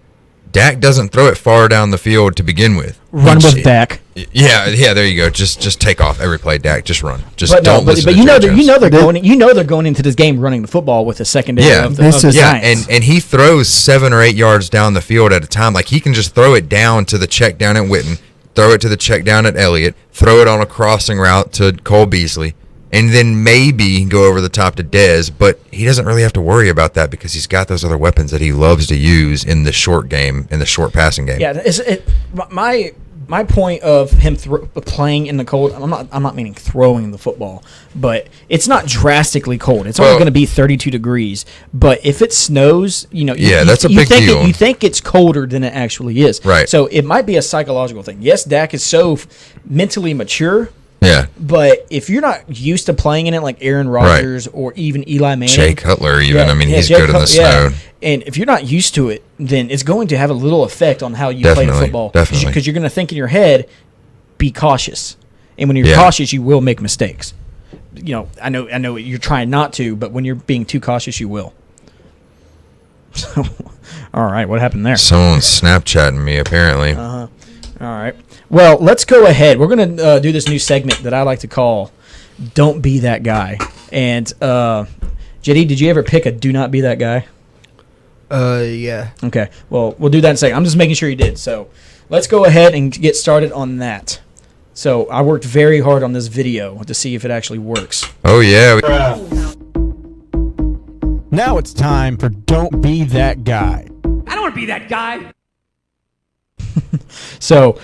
[SPEAKER 4] Dak doesn't throw it far down the field to begin with.
[SPEAKER 2] Run with Dak.
[SPEAKER 4] Yeah, there you go. Just take off every play, Dak. Just run.
[SPEAKER 2] Don't listen to they're going into this game running the football with a secondary of the Giants.
[SPEAKER 4] and he throws 7 or 8 yards down the field at a time. Like, he can just throw it down to the check down at Witten, throw it to the check down at Elliott, throw it on a crossing route to Cole Beasley, and then maybe go over the top to Dez. But he doesn't really have to worry about that because he's got those other weapons that he loves to use in the short game, in the short passing game.
[SPEAKER 2] Yeah, my point of him playing in the cold, I'm not meaning throwing the football, but it's not drastically cold. It's only going to be 32 degrees. But if it snows,
[SPEAKER 4] that's a big deal.
[SPEAKER 2] You think it's colder than it actually is.
[SPEAKER 4] Right.
[SPEAKER 2] So it might be a psychological thing. Yes, Dak is so mentally mature
[SPEAKER 4] Yeah.
[SPEAKER 2] But if you're not used to playing in it, like Aaron Rodgers or even Eli Manning,
[SPEAKER 4] Jay Cutler, even.
[SPEAKER 2] Yeah,
[SPEAKER 4] I mean,
[SPEAKER 2] yeah,
[SPEAKER 4] he's
[SPEAKER 2] Jay
[SPEAKER 4] good in the snow.
[SPEAKER 2] And if you're not used to it, then it's going to have a little effect on how you play the football.
[SPEAKER 4] Definitely.
[SPEAKER 2] Because you're going to think in your head, be cautious. And when you're cautious, you will make mistakes. You know, I know you're trying not to, but when you're being too cautious, you will. So, all right, what happened there?
[SPEAKER 4] Someone's Snapchatting me, apparently.
[SPEAKER 2] All right. Well, let's go ahead. We're going to do this new segment that I like to call Don't Be That Guy. And, JD, did you ever pick a Do Not Be That Guy?
[SPEAKER 3] Yeah.
[SPEAKER 2] Okay. Well, we'll do that in a second. I'm just making sure you did. So let's go ahead and get started on that. So I worked very hard on this video to see if it actually works.
[SPEAKER 4] Oh, yeah.
[SPEAKER 1] Now it's time for Don't Be That Guy.
[SPEAKER 6] I don't want to be that guy.
[SPEAKER 2] So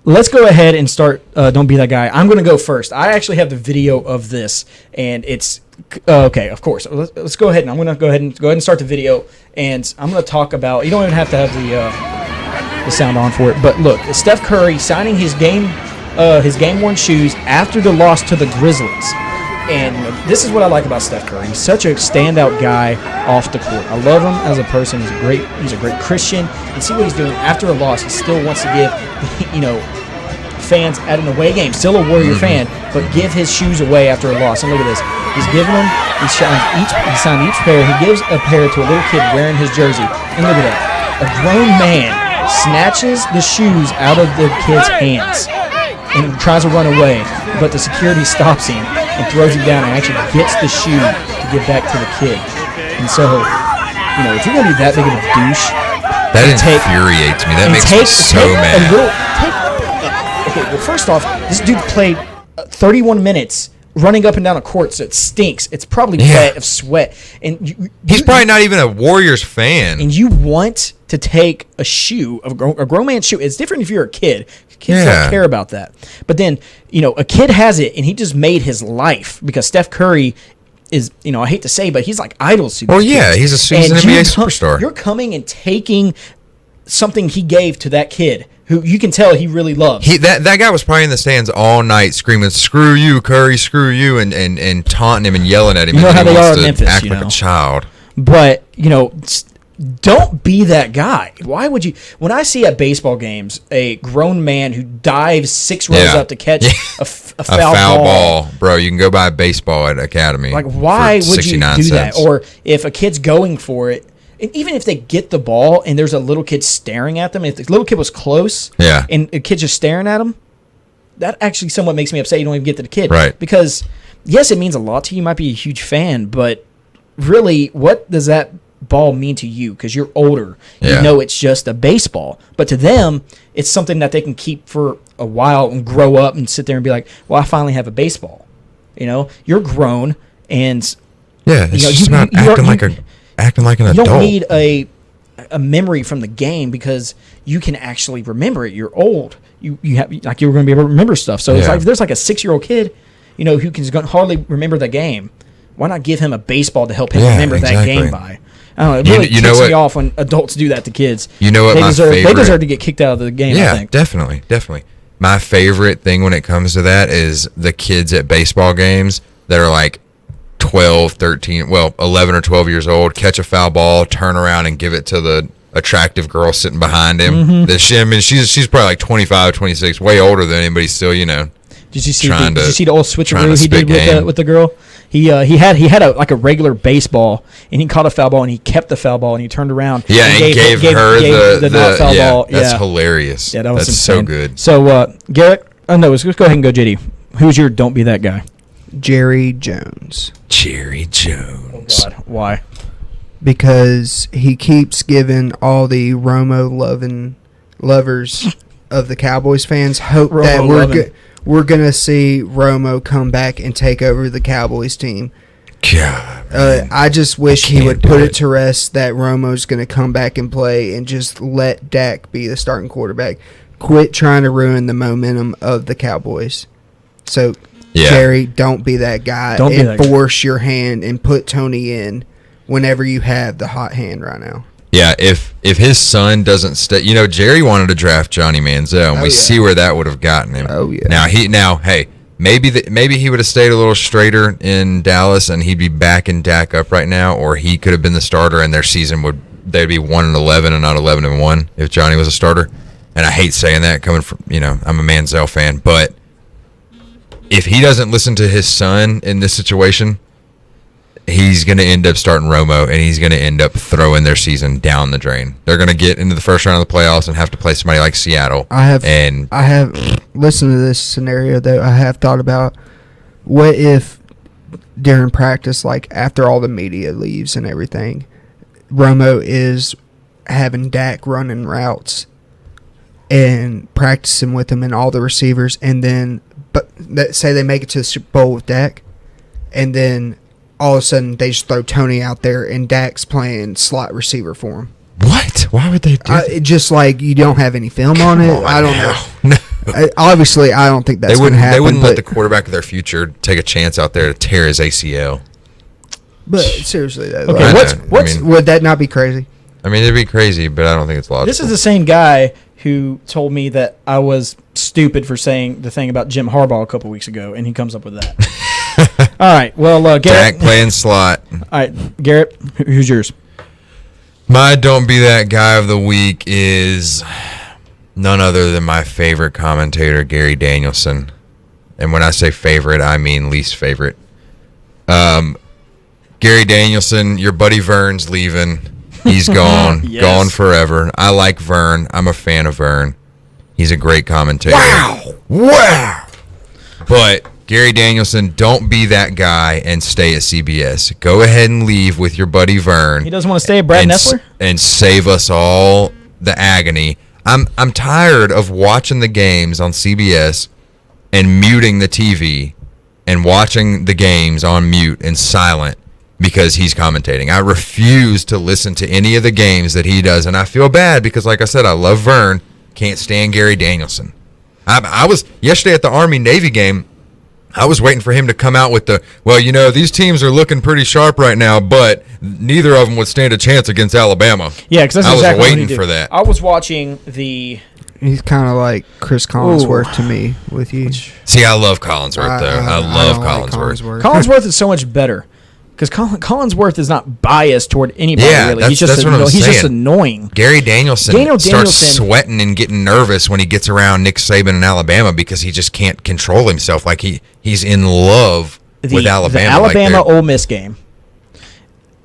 [SPEAKER 2] let's go ahead and start Don't Be That Guy. I'm going to go first. I actually have the video of this, and it's okay, of course. Let's go ahead, and I'm going to go ahead and start the video, and I'm going to talk about, you don't even have to have the sound on for it, but look, Steph Curry signing his game-worn shoes after the loss to the Grizzlies. And this is what I like about Steph Curry. He's such a standout guy off the court. I love him as a person. He's a great Christian. And see what he's doing after a loss. He still wants to give, fans at an away game, still a Warrior fan, but give his shoes away after a loss. And look at this. He's giving them. He signed each pair. He gives a pair to a little kid wearing his jersey. And look at that. A grown man snatches the shoes out of the kid's hands and tries to run away, but the security stops him and throws him down and actually gets the shoe to give back to the kid. And so, if you're going to be that big of a douche,
[SPEAKER 4] that infuriates me. That makes me so mad.
[SPEAKER 2] Okay, well, first off, this dude played 31 minutes running up and down a court, so it stinks. It's probably wet of sweat. And
[SPEAKER 4] he's probably not even a Warriors fan.
[SPEAKER 2] And you want to take a shoe, a grown man's shoe. It's different if you're a kid. Kids don't care about that. But then, a kid has it, and he just made his life because Steph Curry is, I hate to say, but he's like idols to these kids.
[SPEAKER 4] He's an NBA superstar.
[SPEAKER 2] You're coming and taking something he gave to that kid who you can tell he really loves.
[SPEAKER 4] That guy was probably in the stands all night screaming, "Screw you, Curry, screw you," and taunting him and yelling at him.
[SPEAKER 2] You know how they are in Memphis,
[SPEAKER 4] act like a child.
[SPEAKER 2] But, don't be that guy. Why would you? When I see at baseball games a grown man who dives 6 rows up to catch a foul ball,
[SPEAKER 4] bro, you can go buy a baseball at Academy.
[SPEAKER 2] Like, why would you do that? Or if a kid's going for it, and even if they get the ball and there's a little kid staring at them, if the little kid was close, and a kid's just staring at him, that actually somewhat makes me upset. You don't even get to the kid,
[SPEAKER 4] right?
[SPEAKER 2] Because yes, it means a lot to you. You might be a huge fan, but really, what does that ball mean to you? Because you're older, you know it's just a baseball, but to them it's something that they can keep for a while and grow up and sit there and be like, well, I finally have a baseball. You're grown, and
[SPEAKER 4] it's just about acting like an adult.
[SPEAKER 2] You don't need a memory from the game because you can actually remember it. You're old. You have, like, you're going to be able to remember stuff. So it's like if there's like a 6-year-old kid who can hardly remember the game, why not give him a baseball to help him remember that game by? I don't know. It really ticks me off when adults do that to kids.
[SPEAKER 4] You know what? They
[SPEAKER 2] deserve to get kicked out of the game.
[SPEAKER 4] Yeah,
[SPEAKER 2] I think.
[SPEAKER 4] definitely. My favorite thing when it comes to that is the kids at baseball games that are like 12, 13, 11 or 12 years old, catch a foul ball, turn around and give it to the attractive girl sitting behind him. Mm-hmm. She's probably like 25, 26, way older than him, but he's still,
[SPEAKER 2] Did you see the old switcheroo he did with the girl? He had a regular baseball, and he caught a foul ball, and he kept the foul ball, and he turned around.
[SPEAKER 4] Yeah, and gave her the not foul ball.
[SPEAKER 2] Yeah,
[SPEAKER 4] that's hilarious.
[SPEAKER 2] Yeah, that's
[SPEAKER 4] so good.
[SPEAKER 2] So, Garrett, let's go ahead and go, JD. Who's your Don't Be That Guy?
[SPEAKER 3] Jerry Jones.
[SPEAKER 4] Jerry Jones.
[SPEAKER 2] Oh, God. Why?
[SPEAKER 3] Because he keeps giving all the Romo lovers of the Cowboys fans hope that we're going to see Romo come back and take over the Cowboys team.
[SPEAKER 4] God,
[SPEAKER 3] I just wish he would put it to rest that Romo's going to come back and play and just let Dak be the starting quarterback. Quit trying to ruin the momentum of the Cowboys. So, Jerry, don't be that guy. Force your hand and put Tony in whenever you have the hot hand right now.
[SPEAKER 4] Yeah, if his son doesn't stay, Jerry wanted to draft Johnny Manziel, and we see where that would have gotten him.
[SPEAKER 3] Oh yeah.
[SPEAKER 4] Hey, maybe he would have stayed a little straighter in Dallas, and he'd be backing Dak up right now, or he could have been the starter, and their season they'd be 1-11 and not 11-1 if Johnny was a starter. And I hate saying that coming from, I'm a Manziel fan, but if he doesn't listen to his son in this situation, he's going to end up starting Romo, and he's going to end up throwing their season down the drain. They're going to get into the first round of the playoffs and have to play somebody like Seattle. I have
[SPEAKER 3] listened to this scenario, though. I have thought about what if during practice, like after all the media leaves and everything, Romo is having Dak running routes and practicing with him and all the receivers, and then say they make it to the Super Bowl with Dak, and then all of a sudden they just throw Tony out there and Dak's playing slot receiver for him.
[SPEAKER 4] What? Why would they do that?
[SPEAKER 3] Just like you don't have any film on it. I don't know. No. Obviously, I don't think that's going to happen.
[SPEAKER 4] They wouldn't let the quarterback of their future take a chance out there to tear his ACL.
[SPEAKER 3] But seriously, though,
[SPEAKER 2] okay,
[SPEAKER 3] would that not be crazy?
[SPEAKER 4] I mean, it'd be crazy, but I don't think it's logical.
[SPEAKER 2] This is the same guy who told me that I was stupid for saying the thing about Jim Harbaugh a couple weeks ago, and he comes up with that. All right, well, Garrett.
[SPEAKER 4] Dak playing slot.
[SPEAKER 2] All right, Garrett, who's yours?
[SPEAKER 4] My Don't Be That Guy of the Week is none other than my favorite commentator, Gary Danielson. And when I say favorite, I mean least favorite. Gary Danielson, your buddy Vern's leaving. He's gone.
[SPEAKER 2] Yes.
[SPEAKER 4] Gone forever. I like Vern. I'm a fan of Vern. He's a great commentator. Wow. But Gary Danielson, don't be that guy and stay at CBS. Go ahead and leave with your buddy Vern.
[SPEAKER 2] He doesn't want to stay at Brad Nessler?
[SPEAKER 4] And save us all the agony. I'm tired of watching the games on CBS and muting the TV and watching the games on mute and silent because he's commentating. I refuse to listen to any of the games that he does, and I feel bad because, like I said, I love Vern. Can't stand Gary Danielson. I was yesterday at the Army-Navy game. I was waiting for him to come out with these teams are looking pretty sharp right now, but neither of them would stand a chance against Alabama.
[SPEAKER 2] Yeah, because
[SPEAKER 4] I was
[SPEAKER 2] exactly
[SPEAKER 4] waiting for that.
[SPEAKER 2] I was watching the...
[SPEAKER 3] He's kind of like Chris Collinsworth to me with you.
[SPEAKER 4] See, I love Collinsworth, though. I love Collinsworth.
[SPEAKER 2] Collinsworth is so much better. Because Collinsworth is not biased toward anybody, really. He's just annoying.
[SPEAKER 4] Gary Danielson starts sweating and getting nervous when he gets around Nick Saban in Alabama because he just can't control himself. Like he's in love with Alabama.
[SPEAKER 2] The Alabama-Ole Miss game.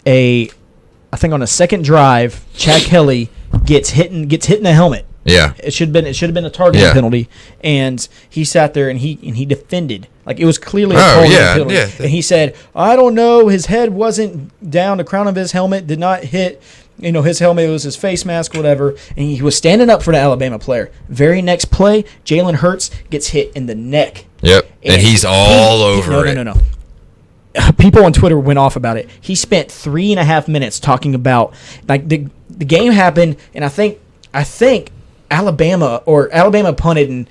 [SPEAKER 2] I think on a second drive, Chad Kelly gets hit in the helmet.
[SPEAKER 4] Yeah,
[SPEAKER 2] it should have been a targeting penalty, and he sat there and he defended like it was clearly a targeting penalty. Yeah. And he said, "I don't know, his head wasn't down, the crown of his helmet did not hit, his helmet, it was his face mask, whatever." And he was standing up for the Alabama player. Very next play, Jalen Hurts gets hit in the neck.
[SPEAKER 4] Yep, and he's all over it.
[SPEAKER 2] No. People on Twitter went off about it. He spent 3.5 minutes talking about like the game happened, and I think Alabama punted and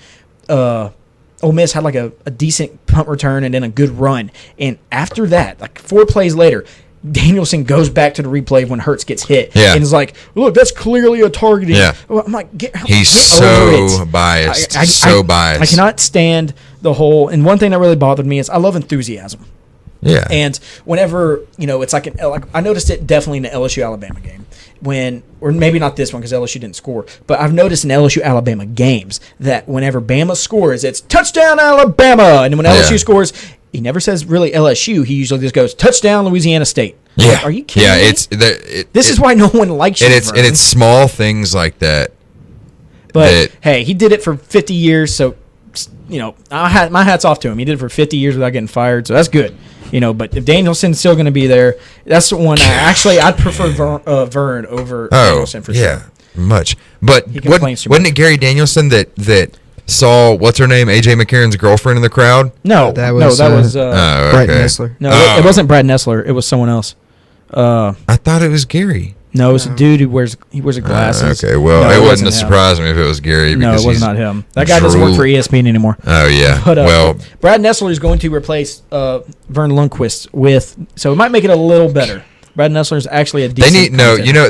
[SPEAKER 2] Ole Miss had like a decent punt return and then a good run. And after that, like 4 plays later, Danielson goes back to the replay when Hurts gets hit.
[SPEAKER 4] Yeah.
[SPEAKER 2] And is like, look, that's clearly a targeting.
[SPEAKER 4] Yeah.
[SPEAKER 2] I'm like,
[SPEAKER 4] he's so biased. Biased.
[SPEAKER 2] I cannot stand the whole. And one thing that really bothered me is I love enthusiasm.
[SPEAKER 4] Yeah.
[SPEAKER 2] And whenever, it's like I noticed it definitely in the LSU-Alabama game. Or maybe not this one because LSU didn't score, but I've noticed in LSU-Alabama games that whenever Bama scores, it's touchdown Alabama. And when LSU scores, he never says really LSU. He usually just goes touchdown Louisiana State.
[SPEAKER 4] Yeah.
[SPEAKER 2] Like, are you kidding me? This is why no one likes you,
[SPEAKER 4] and it's small things like that.
[SPEAKER 2] But, hey, he did it for 50 years, so, my hat's off to him. He did it for 50 years without getting fired, so that's good. But if Danielson's still going to be there, that's the one. I'd prefer Vern over Danielson for sure.
[SPEAKER 4] Much. But wasn't it Gary Danielson that saw what's her name, AJ McCarron's girlfriend in the crowd?
[SPEAKER 3] No, that was Brad Nessler.
[SPEAKER 2] No, it wasn't Brad Nessler. It was someone else.
[SPEAKER 4] I thought it was Gary.
[SPEAKER 2] No, it was a dude who wears glasses.
[SPEAKER 4] Okay, well, it wouldn't surprise me if it was Gary.
[SPEAKER 2] No, it was not him. That guy doesn't work for ESPN anymore.
[SPEAKER 4] Oh, yeah.
[SPEAKER 2] But, Brad Nessler is going to replace Vern Lundquist so it might make it a little better. Brad Nessler is actually a decent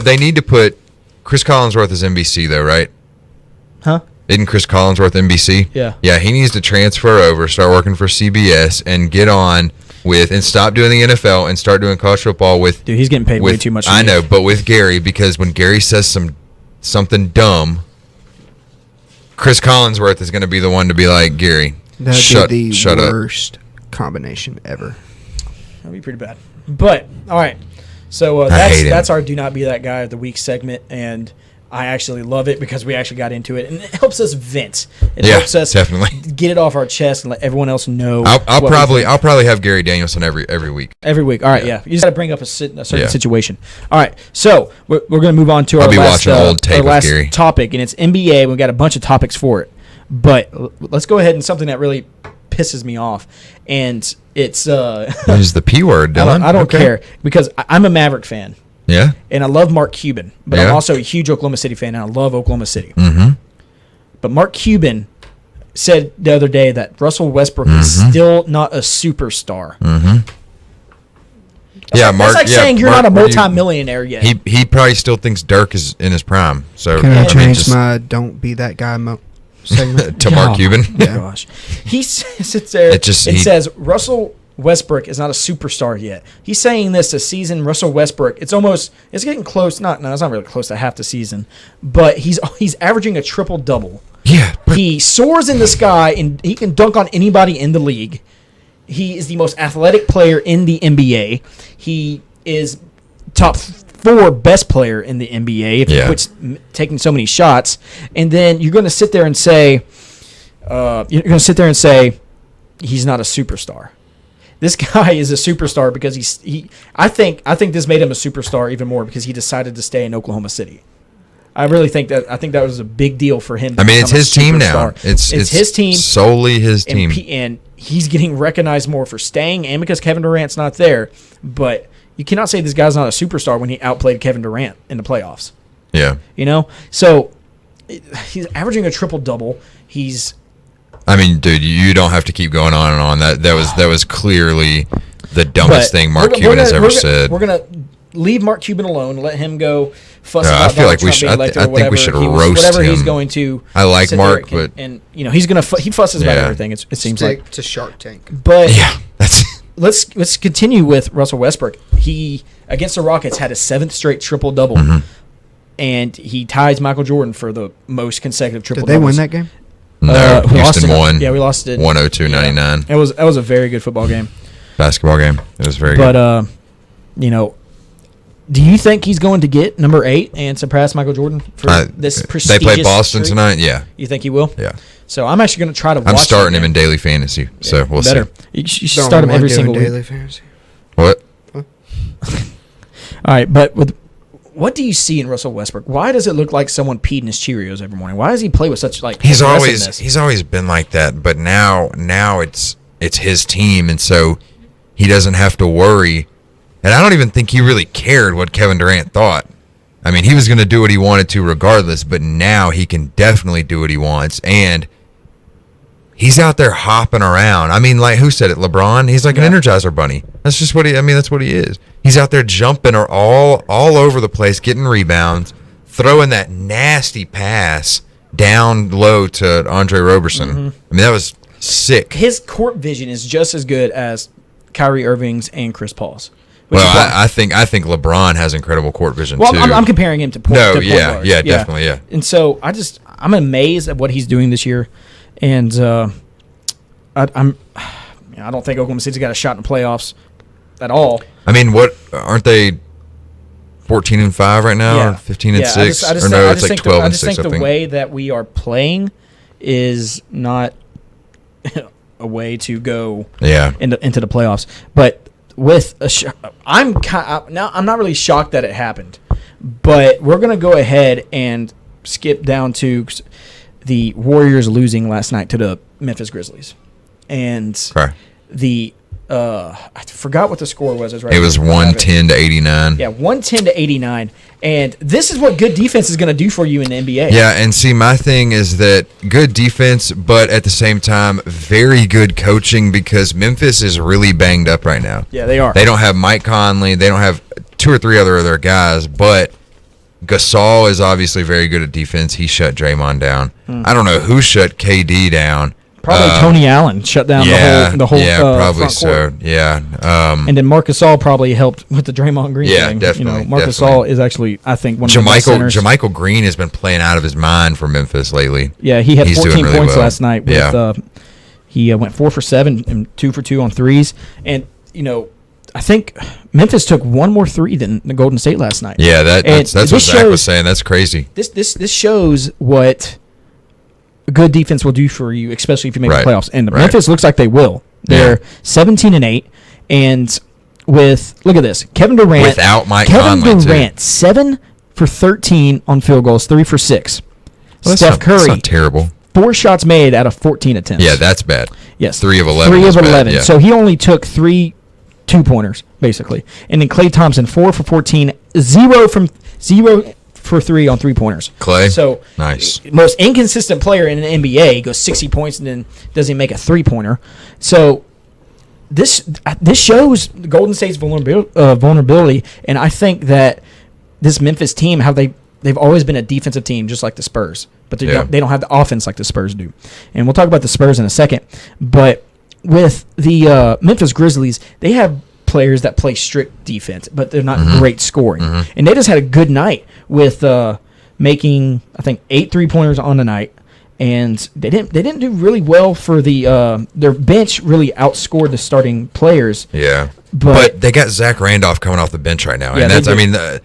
[SPEAKER 4] they need to put Chris Collinsworth as NBC, though, right?
[SPEAKER 2] Huh?
[SPEAKER 4] Isn't Chris Collinsworth NBC?
[SPEAKER 2] Yeah.
[SPEAKER 4] Yeah, he needs to transfer over, start working for CBS, and get on with and stop doing the NFL and start doing college football with.
[SPEAKER 2] Dude, he's getting paid way too much.
[SPEAKER 4] I know, but with Gary, because when Gary says something dumb, Chris Collinsworth is going to be the one to be like, Gary,
[SPEAKER 3] That'd be the
[SPEAKER 4] shut
[SPEAKER 3] worst combination ever.
[SPEAKER 2] That'd be pretty bad. But all right, so that's our "Do Not Be That Guy" of the week segment, and I actually love it because we actually got into it, and it helps us vent. It helps us
[SPEAKER 4] definitely
[SPEAKER 2] get it off our chest and let everyone else know.
[SPEAKER 4] I'll probably have Gary Danielson every week.
[SPEAKER 2] Every week. All right, yeah. You just got to bring up a certain situation. All right, so we're going to move on to our last topic, and it's NBA. We've got a bunch of topics for it, but let's go ahead and something that really pisses me off, and it's
[SPEAKER 4] Use the P word, Dylan.
[SPEAKER 2] I don't care because I'm a Maverick fan.
[SPEAKER 4] Yeah.
[SPEAKER 2] And I love Mark Cuban, but I'm also a huge Oklahoma City fan, and I love Oklahoma City.
[SPEAKER 4] Mm-hmm.
[SPEAKER 2] But Mark Cuban said the other day that Russell Westbrook is still not a superstar.
[SPEAKER 4] Mm-hmm. Yeah, Mark.
[SPEAKER 2] That's like saying you're
[SPEAKER 4] Mark,
[SPEAKER 2] not a multi-millionaire yet.
[SPEAKER 4] He probably still thinks Dirk is in his prime. So
[SPEAKER 3] Can I change my "Don't Be That Guy" segment
[SPEAKER 4] to Mark Cuban?
[SPEAKER 2] Oh, gosh. He sits there and says Russell Westbrook is not a superstar yet. He's saying this a season. Russell Westbrook, it's getting close. No, it's not really close to half the season, but he's averaging a triple double.
[SPEAKER 4] Yeah,
[SPEAKER 2] he soars in the sky and he can dunk on anybody in the league. He is the most athletic player in the NBA. He is top 4 best player in the NBA if you quit taking so many shots. And then you're going to sit there and say, he's not a superstar. This guy is a superstar because I think this made him a superstar even more because he decided to stay in Oklahoma City. I really think that was a big deal for him.
[SPEAKER 4] I mean, it's his team now. It's
[SPEAKER 2] his team,
[SPEAKER 4] solely his team,
[SPEAKER 2] and he's getting recognized more for staying and because Kevin Durant's not there. But you cannot say this guy's not a superstar when he outplayed Kevin Durant in the playoffs.
[SPEAKER 4] Yeah,
[SPEAKER 2] so he's averaging a triple double.
[SPEAKER 4] I mean, dude, you don't have to keep going on and on. That was clearly the dumbest thing Mark Cuban has ever said.
[SPEAKER 2] We're gonna leave Mark Cuban alone, let him go fuss about
[SPEAKER 4] I feel
[SPEAKER 2] Donald
[SPEAKER 4] like we
[SPEAKER 2] Trump
[SPEAKER 4] should.
[SPEAKER 2] being elected
[SPEAKER 4] I think we should roast
[SPEAKER 2] whatever
[SPEAKER 4] him.
[SPEAKER 2] He's going to.
[SPEAKER 4] I like Mark, but
[SPEAKER 2] he's gonna he fusses about everything. It seems
[SPEAKER 3] Stick
[SPEAKER 2] like
[SPEAKER 3] to Shark Tank.
[SPEAKER 2] But
[SPEAKER 4] that's.
[SPEAKER 2] Let's continue with Russell Westbrook. He against the Rockets had a 7th straight triple double, and he ties Michael Jordan for the most consecutive triple.
[SPEAKER 3] Did they win that game?
[SPEAKER 4] No, Houston won.
[SPEAKER 2] Yeah, we lost it
[SPEAKER 4] 102-99.
[SPEAKER 2] That was a very good football game.
[SPEAKER 4] Basketball game. It was very
[SPEAKER 2] good.
[SPEAKER 4] But
[SPEAKER 2] do you think he's going to get number 8 and surpass Michael Jordan for this prestigious?
[SPEAKER 4] They play Boston
[SPEAKER 2] streak?
[SPEAKER 4] tonight. Yeah.
[SPEAKER 2] You think he will?
[SPEAKER 4] Yeah.
[SPEAKER 2] So I'm actually going to try to.
[SPEAKER 4] I'm starting him in daily fantasy. So we'll see.
[SPEAKER 2] You should start him every single week.
[SPEAKER 3] Daily fantasy.
[SPEAKER 4] What?
[SPEAKER 2] All right, but what do you see in Russell Westbrook? Why does it look like someone peed in his Cheerios every morning? Why does he play with such
[SPEAKER 4] He's always been like that, but now it's his team, and so he doesn't have to worry. And I don't even think he really cared what Kevin Durant thought. I mean, he was going to do what he wanted to regardless, but now he can definitely do what he wants, and he's out there hopping around. I mean, like, who said it? LeBron? He's like an Energizer bunny. That's just what that's what he is. He's out there jumping all over the place, getting rebounds, throwing that nasty pass down low to Andre Roberson. I mean, that was sick.
[SPEAKER 2] His court vision is just as good as Kyrie Irving's and Chris Paul's.
[SPEAKER 4] Well, I think LeBron has incredible court vision too.
[SPEAKER 2] Well, I'm comparing him to point guards.
[SPEAKER 4] Definitely. And
[SPEAKER 2] so I'm amazed at what he's doing this year, and I don't think Oklahoma City's got a shot in the playoffs at all.
[SPEAKER 4] I mean, what aren't they? 14-5 right now, or 15-6, or no? It's like 12-6.
[SPEAKER 2] I just think the way that we are playing is not a way to go into the playoffs. But with I'm not really shocked that it happened, but we're gonna go ahead and skip down to the Warriors losing last night to the Memphis Grizzlies, and I forgot what the score was. It was
[SPEAKER 4] 110-89.
[SPEAKER 2] Yeah, 110-89. And this is what good defense is going to do for you in the NBA.
[SPEAKER 4] Yeah, and see, my thing is that good defense, but at the same time, very good coaching because Memphis is really banged up right now.
[SPEAKER 2] Yeah, they are.
[SPEAKER 4] They don't have Mike Conley. They don't have 2 or 3 other guys, but Gasol is obviously very good at defense. He shut Draymond down.
[SPEAKER 2] Hmm.
[SPEAKER 4] I don't know who shut KD down.
[SPEAKER 2] Probably Tony Allen shut down the whole
[SPEAKER 4] probably
[SPEAKER 2] front court.
[SPEAKER 4] so. Yeah.
[SPEAKER 2] And then Marc Gasol probably helped with the Draymond Green
[SPEAKER 4] Yeah,
[SPEAKER 2] thing.
[SPEAKER 4] definitely,
[SPEAKER 2] Marc Gasol is actually, I think, one of the best centers.
[SPEAKER 4] Jermichael Green has been playing out of his mind for Memphis lately.
[SPEAKER 2] Yeah, he had
[SPEAKER 4] He's
[SPEAKER 2] 14
[SPEAKER 4] doing really
[SPEAKER 2] points
[SPEAKER 4] well.
[SPEAKER 2] last night. He went 4 for 7 and 2 for 2 on threes. And, I think Memphis took one more three than the Golden State last night.
[SPEAKER 4] Yeah, that's what Zach was saying. That's crazy.
[SPEAKER 2] This shows what a good defense will do for you, especially if you make the playoffs. And Memphis looks like they will. They're 17-8, and look at this, Kevin Durant
[SPEAKER 4] without Mike Conley,
[SPEAKER 2] 7 for 13 on field goals, 3 for 6.
[SPEAKER 4] Well,
[SPEAKER 2] Steph Curry,
[SPEAKER 4] that's not terrible.
[SPEAKER 2] 4 shots made out of 14 attempts.
[SPEAKER 4] Yeah, that's bad.
[SPEAKER 2] Yes,
[SPEAKER 4] 3 of 11.
[SPEAKER 2] 3 of 11.
[SPEAKER 4] Bad, yeah.
[SPEAKER 2] So he only took 3 2-pointers basically, and then Klay Thompson 4 for 14, 0 for 3 on 3-pointers.
[SPEAKER 4] Klay,
[SPEAKER 2] so
[SPEAKER 4] nice.
[SPEAKER 2] Most inconsistent player in the NBA, goes 60 points and then doesn't make a 3-pointer. So this shows Golden State's vulnerability, and I think that this Memphis team, how they've always been a defensive team, just like the Spurs, but they don't have the offense like the Spurs do. And we'll talk about the Spurs in a second, but with the Memphis Grizzlies, they have players that play strict defense, but they're not great scoring. And they just had a good night with making, I think, 8 3-pointers on the night. And they didn't do really well for their bench. Really outscored the starting players.
[SPEAKER 4] Yeah,
[SPEAKER 2] but
[SPEAKER 4] they got Zach Randolph coming off the bench right now,
[SPEAKER 2] Yeah,
[SPEAKER 4] and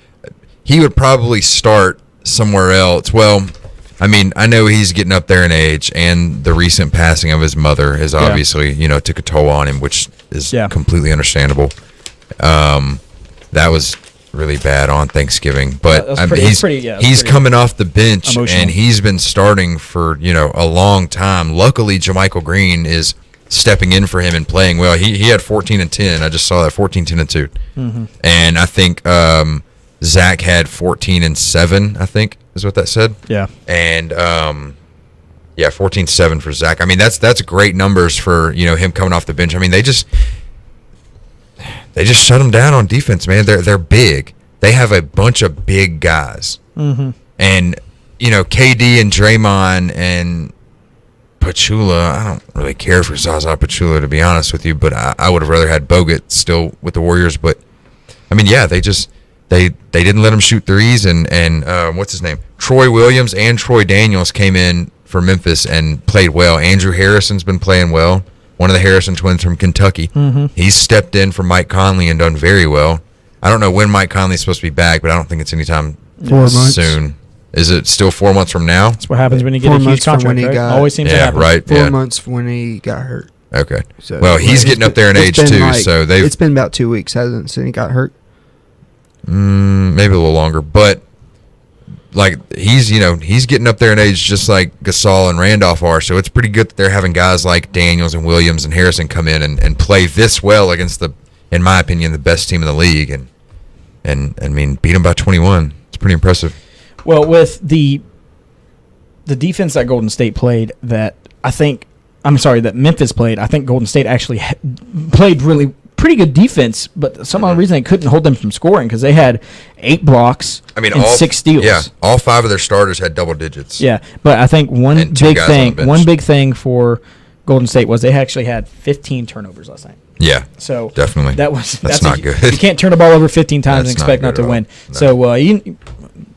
[SPEAKER 4] he would probably start somewhere else. Well, I mean, I know he's getting up there in age, and the recent passing of his mother has obviously, took a toll on him, which is completely understandable. That was really bad on Thanksgiving, but he's coming off the bench,
[SPEAKER 2] emotional.
[SPEAKER 4] And he's been starting for a long time. Luckily, Jermichael Green is stepping in for him and playing well. He had 14 and 10. I just saw that 14, 10 and 2, and I think Zach had 14 and 7. I think is what that said.
[SPEAKER 2] Yeah.
[SPEAKER 4] And 14-7 for Zach. I mean, that's great numbers for him coming off the bench. I mean, they just shut him down on defense, man. They're big. They have a bunch of big guys. And KD and Draymond and Pachula. I don't really care for Zaza Pachula, to be honest with you, but I would have rather had Bogut still with the Warriors. But I mean, yeah, they didn't let him shoot threes, and what's his name? Troy Williams and Troy Daniels came in for Memphis and played well. Andrew Harrison's been playing well. One of the Harrison twins from Kentucky. He's stepped in for Mike Conley and done very well. I don't know when Mike Conley's supposed to be back, but I don't think it's anytime
[SPEAKER 3] 4 months
[SPEAKER 4] soon. Is it still 4 months from now?
[SPEAKER 2] That's what happens when you get
[SPEAKER 3] 4
[SPEAKER 2] a huge
[SPEAKER 3] months from
[SPEAKER 2] contract.
[SPEAKER 3] when he got-
[SPEAKER 2] Always seems to happen.
[SPEAKER 4] Right.
[SPEAKER 3] 4 months when he got hurt.
[SPEAKER 4] Okay.
[SPEAKER 3] So,
[SPEAKER 4] well, he's getting up there in age too, so
[SPEAKER 3] it's been about 2 weeks, hasn't it, since he got hurt?
[SPEAKER 4] Maybe a little longer, but like he's getting up there in age just like Gasol and Randolph are, so it's pretty good that they're having guys like Daniels and Williams and Harrison come in and play this well against in my opinion, the best team in the league, and I mean, beat them by 21. It's pretty impressive.
[SPEAKER 2] Well, with the defense that Golden State played, that Memphis played, I think Golden State actually played really pretty good defense, but some odd reason they couldn't hold them from scoring because they had 8 blocks and 6 steals.
[SPEAKER 4] Yeah, all 5 of their starters had double digits.
[SPEAKER 2] Yeah, but I think one big thing for Golden State was they actually had 15 turnovers last night.
[SPEAKER 4] Yeah,
[SPEAKER 2] so
[SPEAKER 4] definitely that's not good.
[SPEAKER 2] You can't turn the ball over 15 times and
[SPEAKER 4] That's
[SPEAKER 2] expect not to win.
[SPEAKER 4] No.
[SPEAKER 2] So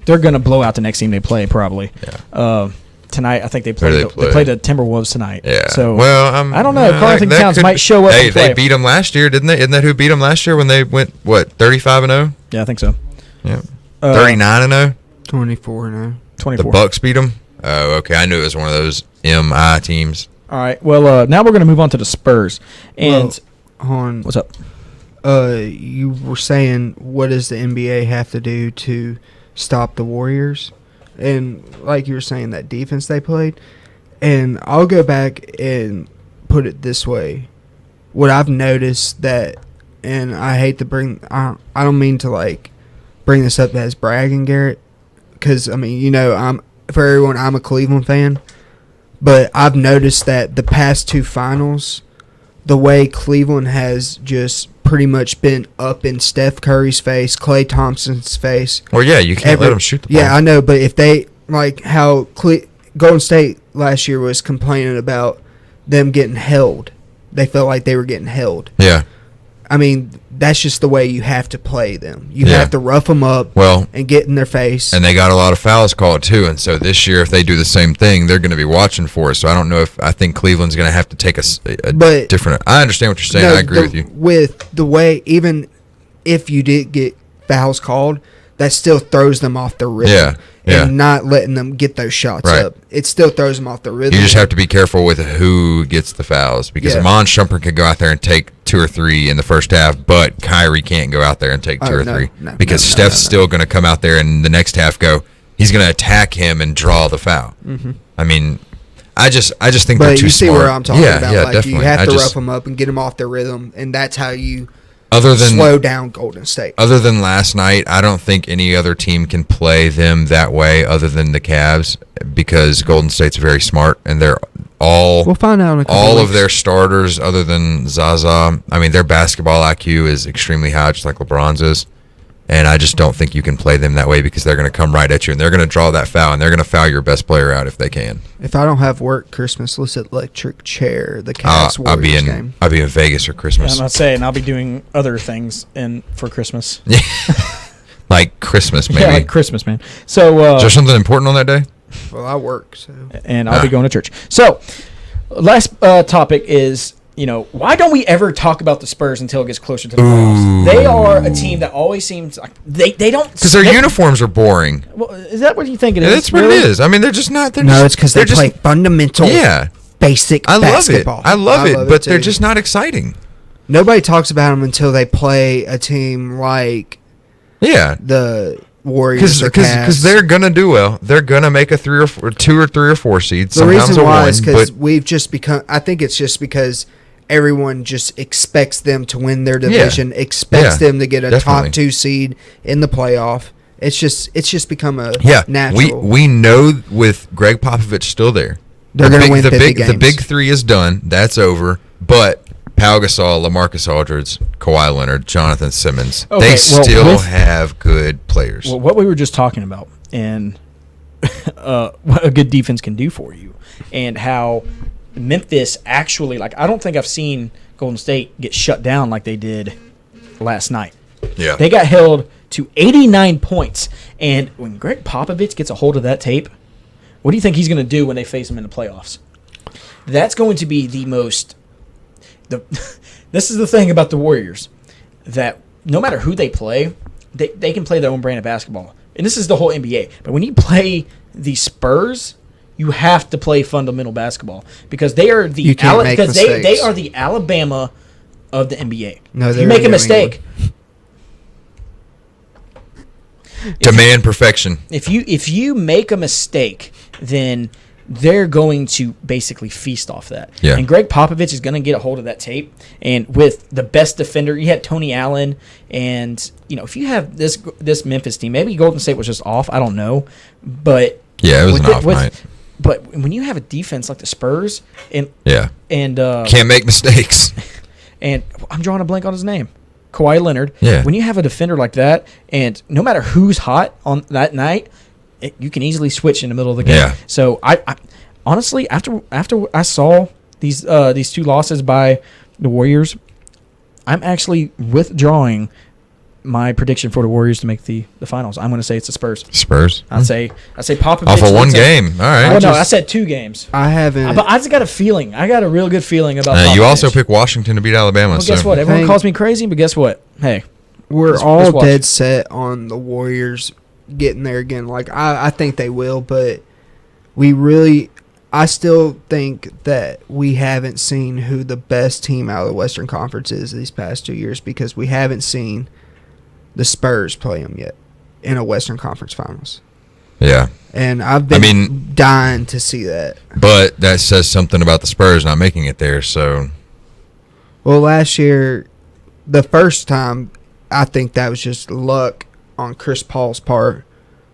[SPEAKER 2] they're going to blow out the next team they play probably.
[SPEAKER 4] Yeah.
[SPEAKER 2] Tonight, I think they played the Timberwolves tonight.
[SPEAKER 4] Yeah.
[SPEAKER 2] So
[SPEAKER 4] I
[SPEAKER 2] don't know. Karl Anthony Towns might show up.
[SPEAKER 4] Hey, they beat them last year, didn't they? Isn't that who beat them last year when they went 35-0?
[SPEAKER 2] Yeah, I think so.
[SPEAKER 4] Yeah. 39-0.
[SPEAKER 3] 24-0.
[SPEAKER 2] 24.
[SPEAKER 4] The Bucks beat them. Oh, okay. I knew it was one of those MI teams.
[SPEAKER 2] All right. Well, now we're going to move on to the Spurs. And what's up?
[SPEAKER 3] You were saying, what does the NBA have to do to stop the Warriors? And like you were saying, that defense they played. And I'll go back and put it this way. What I've noticed that, and I hate to I don't mean to bring this up as bragging, Garrett, because I mean, I'm a Cleveland fan, but I've noticed that the past 2 finals, the way Cleveland has just pretty much been up in Steph Curry's face, Klay Thompson's face.
[SPEAKER 4] Well, yeah, you can't let them shoot the ball.
[SPEAKER 3] Yeah, I know, but if they like how Golden State last year was complaining about them getting held, they felt like they were getting held.
[SPEAKER 4] Yeah.
[SPEAKER 3] I mean, that's just the way you have to play them. You have to rough them up and get in their face.
[SPEAKER 4] And they got a lot of fouls called too. And so this year, if they do the same thing, they're going to be watching for us. So I don't know if I think Cleveland's going to have to take a different. I understand what you're saying. I agree with you.
[SPEAKER 3] With the way, even if you did get fouls called, that still throws them off their rhythm.
[SPEAKER 4] Yeah.
[SPEAKER 3] And not letting them get those shots up. It still throws them off the rhythm.
[SPEAKER 4] You just have to be careful with who gets the fouls because Iman Shumpert could go out there and take 2 or 3 in the first half, but Kyrie can't go out there and take 2 or 3 because Steph's still going to come out there and the next half he's going to attack him and draw the foul. Mm-hmm. I mean, I just think they're too smart. But you see
[SPEAKER 3] where I'm talking about.
[SPEAKER 4] Yeah,
[SPEAKER 3] like,
[SPEAKER 4] definitely.
[SPEAKER 3] You have to rough them up and get them off their rhythm, and that's how you slow down Golden State.
[SPEAKER 4] Other than last night, I don't think any other team can play them that way other than the Cavs because Golden State's very smart and they're we'll find out in a couple
[SPEAKER 3] all
[SPEAKER 4] of their starters other than Zaza. I mean, their basketball IQ is extremely high, just like LeBron's is. And I just don't think you can play them that way because they're going to come right at you and they're going to draw that foul and they're going to foul your best player out if they can.
[SPEAKER 3] If I don't have work Christmas, let's electric chair the Cavs Warriors game.
[SPEAKER 4] I'll be in Vegas for Christmas.
[SPEAKER 2] I'm not saying I'll be doing other things for Christmas.
[SPEAKER 4] Like Christmas, maybe.
[SPEAKER 2] Yeah, like Christmas, man. So
[SPEAKER 4] is there something important on that day?
[SPEAKER 3] Well, I work, so
[SPEAKER 2] and I'll be going to church. So last topic is, why don't we ever talk about the Spurs until it gets closer to the playoffs? They are a team that always seems like they don't.
[SPEAKER 4] Because their uniforms are boring.
[SPEAKER 2] Well, is that what you think it is?
[SPEAKER 4] That's what it is. I mean, they're just not.
[SPEAKER 3] It's because they play fundamental, basic basketball.
[SPEAKER 4] I love it, but they're just not exciting.
[SPEAKER 3] Nobody talks about them until they play a team like the Warriors
[SPEAKER 4] because they're gonna do well. They're gonna make a 2 or 3 or 4 seed.
[SPEAKER 3] The reason why is because we've just become. I think it's just because everyone just expects them to win their division, expects them to get a top 2 seed in the playoff. It's just become a natural.
[SPEAKER 4] We know with Greg Popovich still there,
[SPEAKER 3] they're going to win 50 games.
[SPEAKER 4] The big 3 is done. That's over. But Pau Gasol, LaMarcus Aldridge, Kawhi Leonard, Jonathan Simmons, they still have good players.
[SPEAKER 2] Well, what we were just talking about and what a good defense can do for you and how Memphis actually, I don't think I've seen Golden State get shut down like they did last night.
[SPEAKER 4] Yeah.
[SPEAKER 2] They got held to 89 points. And when Greg Popovich gets a hold of that tape, what do you think he's going to do when they face him in the playoffs? That's going to be the most... This is the thing about the Warriors, that no matter who they play, they can play their own brand of basketball. And this is the whole NBA. But when you play the Spurs... You have to play fundamental basketball because they are the they are the Alabama of the NBA.
[SPEAKER 3] No,
[SPEAKER 2] if you make a mistake,
[SPEAKER 4] demand perfection.
[SPEAKER 2] If you make a mistake, then they're going to basically feast off that.
[SPEAKER 4] Yeah.
[SPEAKER 2] And Greg Popovich is going to get a hold of that tape. And with the best defender, you had Tony Allen, and if you have this Memphis team, maybe Golden State was just off. I don't know, but
[SPEAKER 4] it was an off night.
[SPEAKER 2] But when you have a defense like the Spurs and
[SPEAKER 4] can't make mistakes,
[SPEAKER 2] and I'm drawing a blank on his name, Kawhi Leonard.
[SPEAKER 4] Yeah. When
[SPEAKER 2] you have a defender like that, and no matter who's hot on that night, you can easily switch in the middle of the game.
[SPEAKER 4] Yeah.
[SPEAKER 2] So I honestly, after I saw these 2 losses by the Warriors, I'm actually withdrawing my prediction for the Warriors to make the finals. I'm going to say it's the Spurs.
[SPEAKER 4] Spurs?
[SPEAKER 2] I say Popovich.
[SPEAKER 4] Off of one game. All right.
[SPEAKER 2] Well, no, I said 2 games.
[SPEAKER 3] I haven't.
[SPEAKER 2] But I just got a feeling. I got a real good feeling about Popovich.
[SPEAKER 4] You also picked Washington to beat Alabama.
[SPEAKER 2] Well, guess what? Everyone calls me crazy, but guess what? Hey.
[SPEAKER 3] We're all dead set on the Warriors getting there again. I think they will, but I still think that we haven't seen who the best team out of the Western Conference is these past 2 years because we haven't seen the Spurs play them yet in a Western Conference Finals.
[SPEAKER 4] Yeah.
[SPEAKER 3] And I've been dying to see that.
[SPEAKER 4] But that says something about the Spurs not making it there, so.
[SPEAKER 3] Well, last year, the first time, I think that was just luck on Chris Paul's part,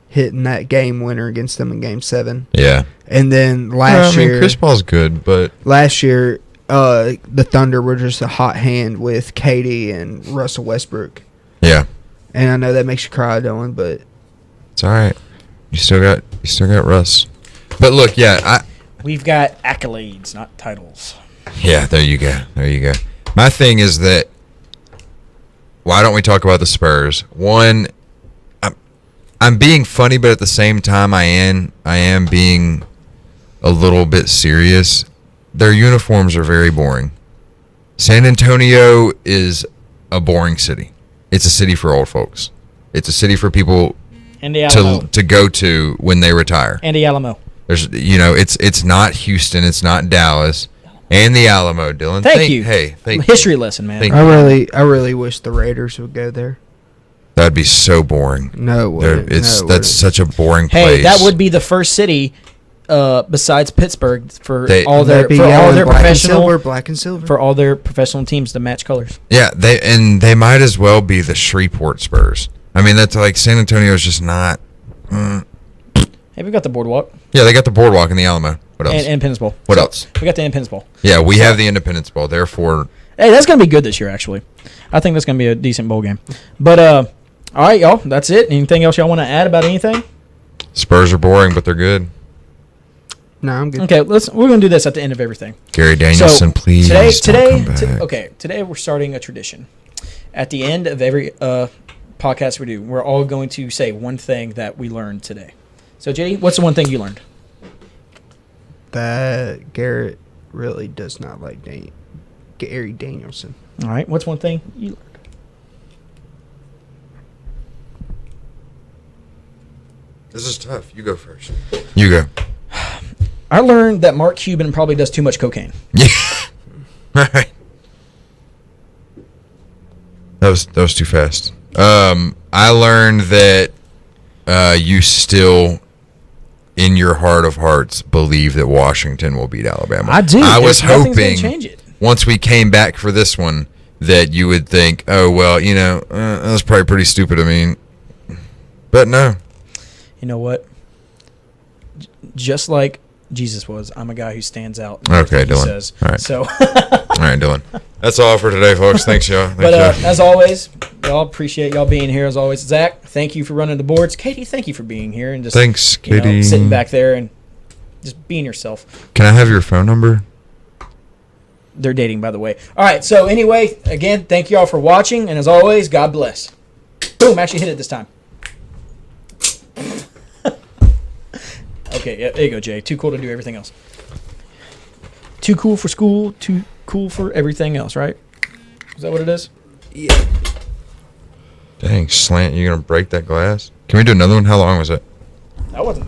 [SPEAKER 3] hitting that game winner against them in Game 7.
[SPEAKER 4] Yeah.
[SPEAKER 3] And then last year...
[SPEAKER 4] Chris Paul's good, but...
[SPEAKER 3] Last year, the Thunder were just a hot hand with Katie and Russell Westbrook.
[SPEAKER 4] Yeah.
[SPEAKER 3] And I know that makes you cry, Dylan, but
[SPEAKER 4] It's all right. You still got Russ. But look,
[SPEAKER 2] We've got accolades, not titles.
[SPEAKER 4] yeah, there you go. My thing is that why don't we talk about the Spurs? One, I'm being funny, but at the same time I am being a little bit serious. Their uniforms are very boring. San Antonio is a boring city. It's a city for old folks. It's a city for people
[SPEAKER 2] Andy Alamo.
[SPEAKER 4] to go to when they retire.
[SPEAKER 2] Andy Alamo.
[SPEAKER 4] There's it's not Houston, it's not Dallas, and the Alamo, Dylan.
[SPEAKER 2] Thank you.
[SPEAKER 4] Hey, thank you.
[SPEAKER 2] History lesson, man.
[SPEAKER 4] Thank
[SPEAKER 3] I really wish the Raiders would go there.
[SPEAKER 4] That'd be so boring.
[SPEAKER 3] No, it wouldn't.
[SPEAKER 4] That's such a boring
[SPEAKER 2] Hey,
[SPEAKER 4] place.
[SPEAKER 2] that would be the first city besides Pittsburgh for
[SPEAKER 4] They-
[SPEAKER 2] all their
[SPEAKER 3] That'd be yellow and
[SPEAKER 2] professional
[SPEAKER 3] black and silver.
[SPEAKER 2] for all their professional teams to match colors.
[SPEAKER 4] Yeah, they might as well be the Shreveport Spurs. I mean, that's like San Antonio's just not.
[SPEAKER 2] Hey, we got the boardwalk
[SPEAKER 4] Yeah, they got the boardwalk in the Alamo. What else?
[SPEAKER 2] and Independence Bowl.
[SPEAKER 4] What else?
[SPEAKER 2] We got the Independence Bowl.
[SPEAKER 4] Yeah, we have the Independence Bowl. Therefore,
[SPEAKER 2] Hey, that's gonna be good this year. Actually, I think that's gonna be a decent bowl game. But all right, y'all, that's it. Anything else y'all want to add about anything?
[SPEAKER 4] Spurs are boring, but they're good.
[SPEAKER 3] No, I'm good.
[SPEAKER 2] Okay, we're gonna do this at the end of everything.
[SPEAKER 4] Gary Danielson, please don't come back.
[SPEAKER 2] Today we're starting a tradition. At the end of every podcast we do, we're all going to say one thing that we learned today. So, JD, what's the one thing you learned?
[SPEAKER 3] That Garrett really does not like Gary Danielson.
[SPEAKER 2] All right, what's one thing you learned?
[SPEAKER 4] This is tough. You go first. You go.
[SPEAKER 2] I learned that Mark Cuban probably does too much cocaine.
[SPEAKER 4] Yeah. All right. That was too fast. I learned that you still, in your heart of hearts, believe that Washington will beat Alabama.
[SPEAKER 2] I do.
[SPEAKER 4] I was
[SPEAKER 2] Nothing's gonna
[SPEAKER 4] hoping
[SPEAKER 2] change it.
[SPEAKER 4] once we came back for this one that you would think, oh well, that was probably pretty stupid of me. But no.
[SPEAKER 2] You know what? Just like Jesus was, I'm a guy who stands out.
[SPEAKER 4] Okay,
[SPEAKER 2] He
[SPEAKER 4] Dylan.
[SPEAKER 2] says.
[SPEAKER 4] All right.
[SPEAKER 2] So,
[SPEAKER 4] All right, Dylan. That's all for today, folks. Thanks, y'all. Thanks,
[SPEAKER 2] but
[SPEAKER 4] y'all.
[SPEAKER 2] as always, y'all appreciate y'all being here. As always, Zach, thank you for running the boards. Katie, thank you for being here and just
[SPEAKER 4] Thanks, Katie.
[SPEAKER 2] sitting back there and just being yourself.
[SPEAKER 4] Can I have your phone number?
[SPEAKER 2] They're dating, by the way. All right. So anyway, again, thank you all for watching, and as always, God bless. Boom! Actually hit it this time. Okay, yeah, there you go, Jay. Too cool to do everything else. Too cool for school, too cool for everything else, right? Is that what it is?
[SPEAKER 4] Dang, Slant, you gonna break that glass? Can we do another one? How long was it?
[SPEAKER 2] That wasn't.